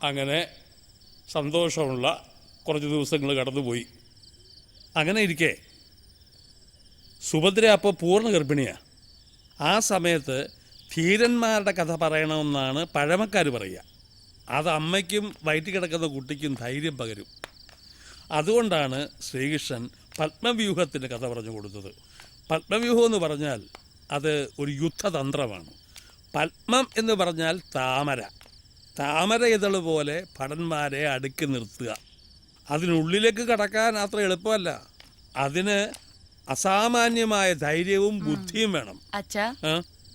അങ്ങനെ സന്തോഷമുള്ള കുറച്ച് ദിവസങ്ങൾ കടന്നുപോയി. അങ്ങനെ ഇരിക്കെ സുഭദ്ര അപ്പോൾ പൂർണ്ണ ഗർഭിണിയാണ്. ആ സമയത്ത് ധീരന്മാരുടെ കഥ പറയണമെന്നാണ് പഴമക്കാർ പറയുക. അത് അമ്മയ്ക്കും വയറ്റിൽ കിടക്കുന്ന കുട്ടിക്കും ധൈര്യം പകരും. അതുകൊണ്ടാണ് ശ്രീകൃഷ്ണൻ പത്മവ്യൂഹത്തിൻ്റെ കഥ പറഞ്ഞു കൊടുത്തത്. പത്മവ്യൂഹം എന്ന് പറഞ്ഞാൽ അത് ഒരു യുദ്ധതന്ത്രമാണ്. പത്മം എന്ന് പറഞ്ഞാൽ താമര. താമര ഇതള് പോലെ ഭടന്മാരെ അടുക്കി നിർത്തുക. അതിനുള്ളിലേക്ക് കടക്കാൻ അത്ര എളുപ്പമല്ല. അതിന് അസാമാന്യമായ ധൈര്യവും ബുദ്ധിയും വേണം. അച്ഛാ,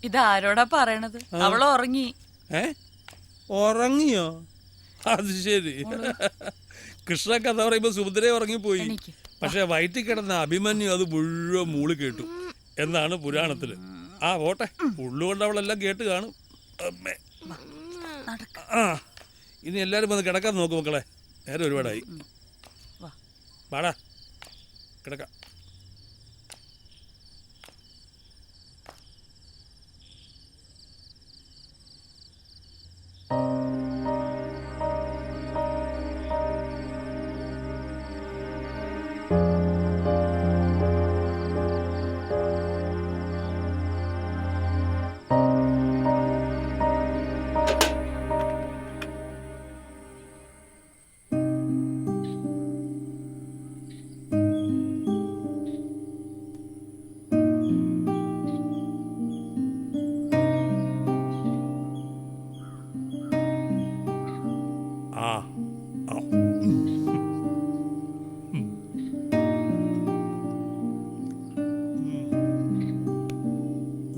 ഇതാരോടാ പറയണത്? അവൾ ഉറങ്ങി. ഉറങ്ങിയോ? അത് ശരി. കൃഷ്ണ കഥ പറയുമ്പോൾ സുഭദ്ര ഉറങ്ങിപ്പോയി. പക്ഷെ വയറ്റിൽ കിടന്ന അഭിമന്യു അത് മുഴുവൻ മൂളി കേട്ടു എന്നാണ് പുരാണത്തിൽ. പോട്ടെ, ഉള്ളുകൊണ്ട് അവളെല്ലാം കേട്ട് കാണും. ഇനി എല്ലാവരും വന്ന് കിടക്കാൻ നോക്കും മക്കളെ. നേരെ ഒരുപാടായി. വാടാ കിടക്കാം.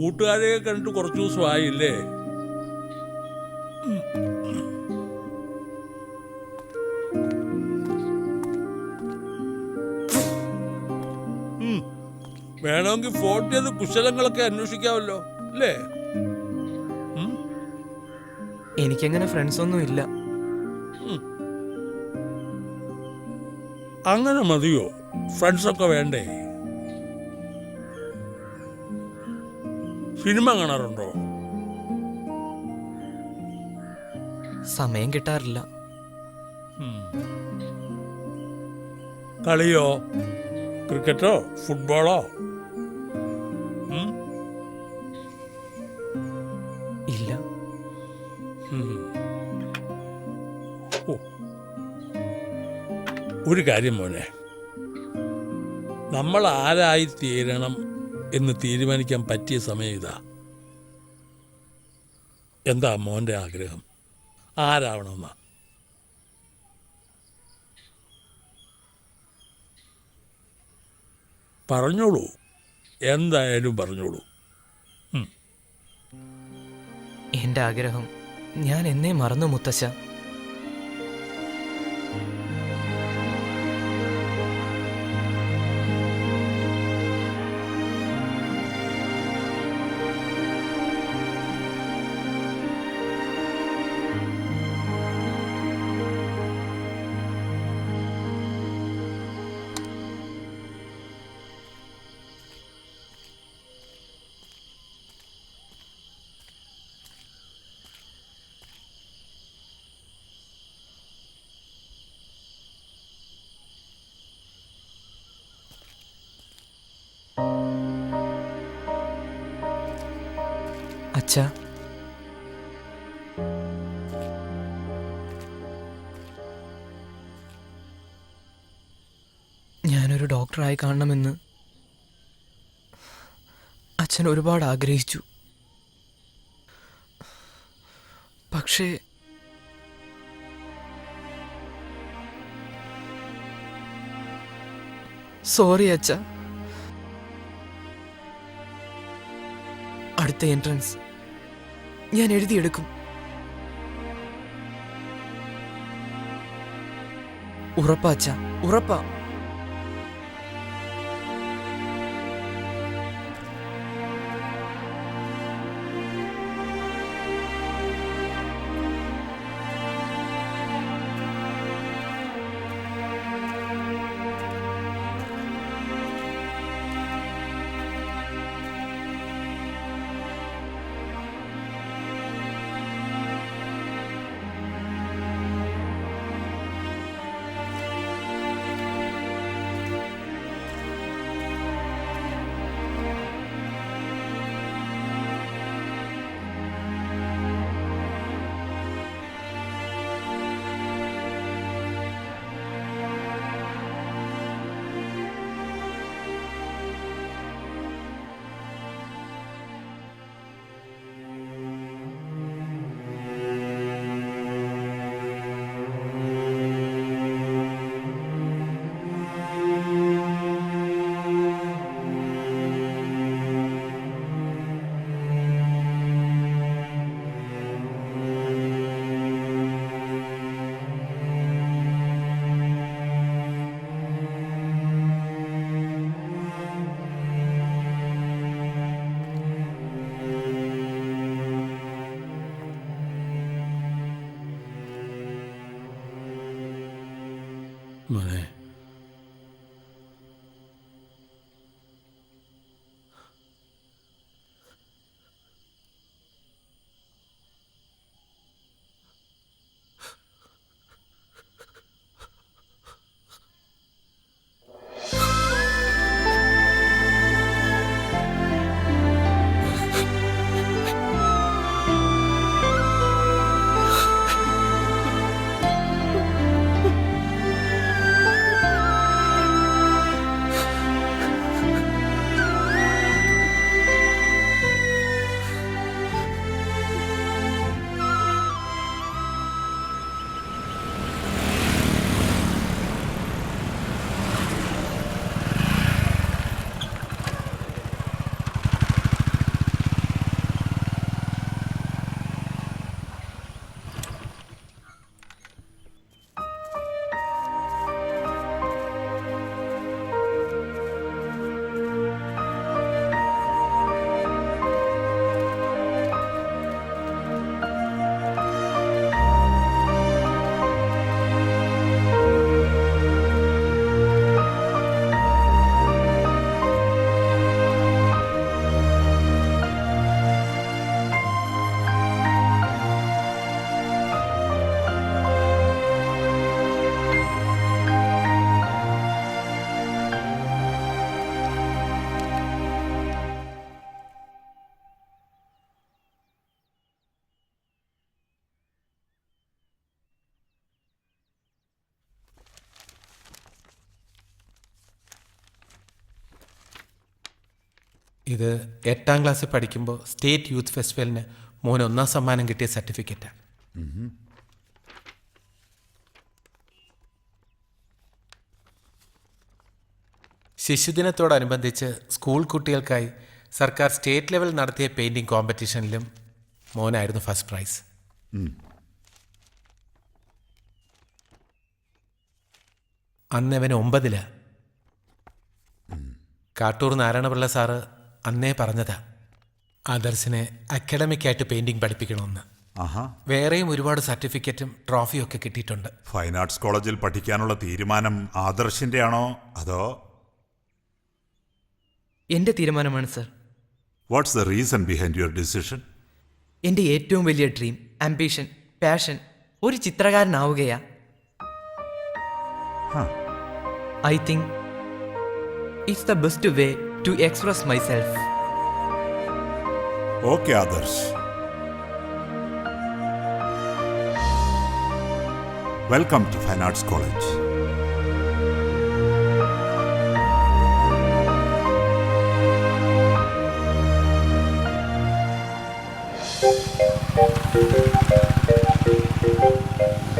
കൂട്ടുകാരെ കണ്ടിട്ട് കുറച്ചു ദിവസമായില്ലേ? വേണമെങ്കിൽ ഫോൺ ചെയ്ത് കുശലങ്ങളൊക്കെ അന്വേഷിക്കാമല്ലോ അല്ലേ? എനിക്കങ്ങനെ ഫ്രണ്ട്സ് ഒന്നും ഇല്ല. അങ്ങനെ മതിയോ? ഫ്രണ്ട്സൊക്കെ വേണ്ടേ? സിനിമ കാണാറുണ്ടോ? സമയം കിട്ടാറില്ല. കളിയോ? ക്രിക്കറ്റോ ഫുട്ബോളോ? ഇല്ല. ഒരു കാര്യം മോനെ, നമ്മൾ ആരായി തീരണം എന്ന് തീരുമാനിക്കാൻ പറ്റിയ സമയം ഇതാ. എന്താ മോൻ്റെ ആഗ്രഹം? ആരാവണമെന്നാ? പറഞ്ഞോളൂ, എന്തായാലും പറഞ്ഞോളൂ. എൻ്റെ ആഗ്രഹം ഞാൻ എന്നേ മറന്നു മുത്തശ്ശ. അച്ഛാ, ഞാനൊരു ഡോക്ടറായി കാണണമെന്ന് അച്ഛൻ ഒരുപാട് ആഗ്രഹിച്ചു. പക്ഷേ സോറി അച്ഛ, അടുത്ത എൻട്രൻസ് ഞാൻ എഴുതിയെടുക്കും. ഉറപ്പാ അച്ഛ, ഉറപ്പാ. മോനെ, ഇത് 8ാം ക്ലാസ്സിൽ പഠിക്കുമ്പോൾ സ്റ്റേറ്റ് യൂത്ത് ഫെസ്റ്റിവലിന് മോന് 1ാം സമ്മാനം കിട്ടിയ സർട്ടിഫിക്കറ്റാണ്. ശിശുദിനത്തോടനുബന്ധിച്ച് സ്കൂൾ കുട്ടികൾക്കായി സർക്കാർ സ്റ്റേറ്റ് ലെവൽ നടത്തിയ പെയിൻറ്റിംഗ് കോമ്പറ്റീഷനിലും മോനായിരുന്നു ഫസ്റ്റ് പ്രൈസ്. അന്ന് അവൻ 9ലാ. കാട്ടൂർ നാരായണപിള്ള സാറ് അന്നേ പറഞ്ഞതാ ആദർശിനെ അക്കാഡമിക്കായിട്ട് പെയിൻറ്റിംഗ് പഠിപ്പിക്കണമെന്ന്. വേറെയും ഒരുപാട് സർട്ടിഫിക്കറ്റും ട്രോഫിയും ഒക്കെ കിട്ടിയിട്ടുണ്ട്. ഫൈൻ ആർട്സ് കോളേജിൽ പഠിക്കാനുള്ള തീരുമാനം ആദർശിന്റെ ആണോ അതോ? എൻ്റെ തീരുമാനമാണ് sir. What's the reason behind your decision? എൻ്റെ ഏറ്റവും വലിയ ഡ്രീം, ആംബിഷൻ, പാഷൻ ഒരു ചിത്രകാരനാവുകയാ. I think it's the best way to express myself. Okay Adarsh. Welcome to fine arts college.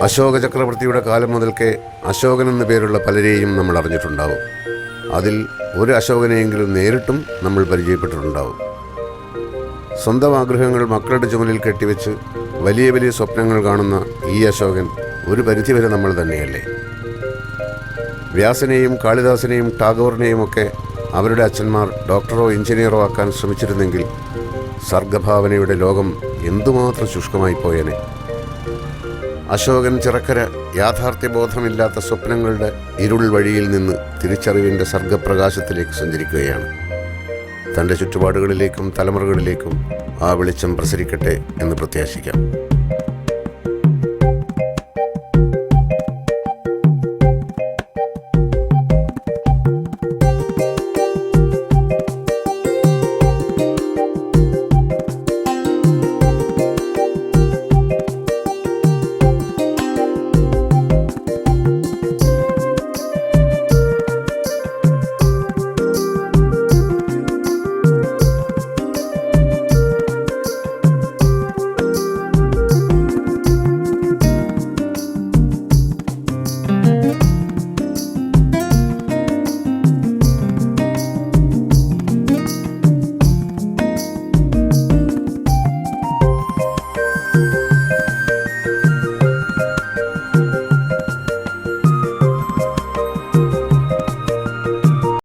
Ashoka ചക്രവർത്തിയുടെ കാലം മുതൽക്കേ അശോകൻ എന്ന പേരുള്ള പലരെയും നമ്മൾ അറിഞ്ഞിട്ടുണ്ടാവും. അതിൽ ഒരു അശോകനെയെങ്കിലും നേരിട്ടും നമ്മൾ പരിചയപ്പെട്ടിട്ടുണ്ടാവും. സ്വന്തം ആഗ്രഹങ്ങൾ മക്കളുടെ ചുമലിൽ കെട്ടിവെച്ച് വലിയ വലിയ സ്വപ്നങ്ങൾ കാണുന്ന ഈ അശോകൻ ഒരു പരിധിവരെ നമ്മൾ തന്നെയല്ലേ. വ്യാസനെയും കാളിദാസനെയും ടാഗോറിനെയും ഒക്കെ അവരുടെ അച്ഛന്മാർ ഡോക്ടറോ എഞ്ചിനീയറോ ആക്കാൻ ശ്രമിച്ചിരുന്നെങ്കിൽ സർഗഭാവനയുടെ ലോകം എന്തുമാത്രം ശുഷ്കമായി പോയേനെ. അശോകൻ ചിറക്കര യാഥാർത്ഥ്യബോധമില്ലാത്ത സ്വപ്നങ്ങളുടെ ഇരുൾ വഴിയിൽ നിന്ന് തിരിച്ചറിവിൻ്റെ സർഗപ്രകാശത്തിലേക്ക് സഞ്ചരിക്കുകയാണ്. തൻ്റെ ചുറ്റുപാടുകളിലേക്കും തലമുറകളിലേക്കും ആ വെളിച്ചം പ്രസരിക്കട്ടെ എന്ന് പ്രത്യാശിക്കാം.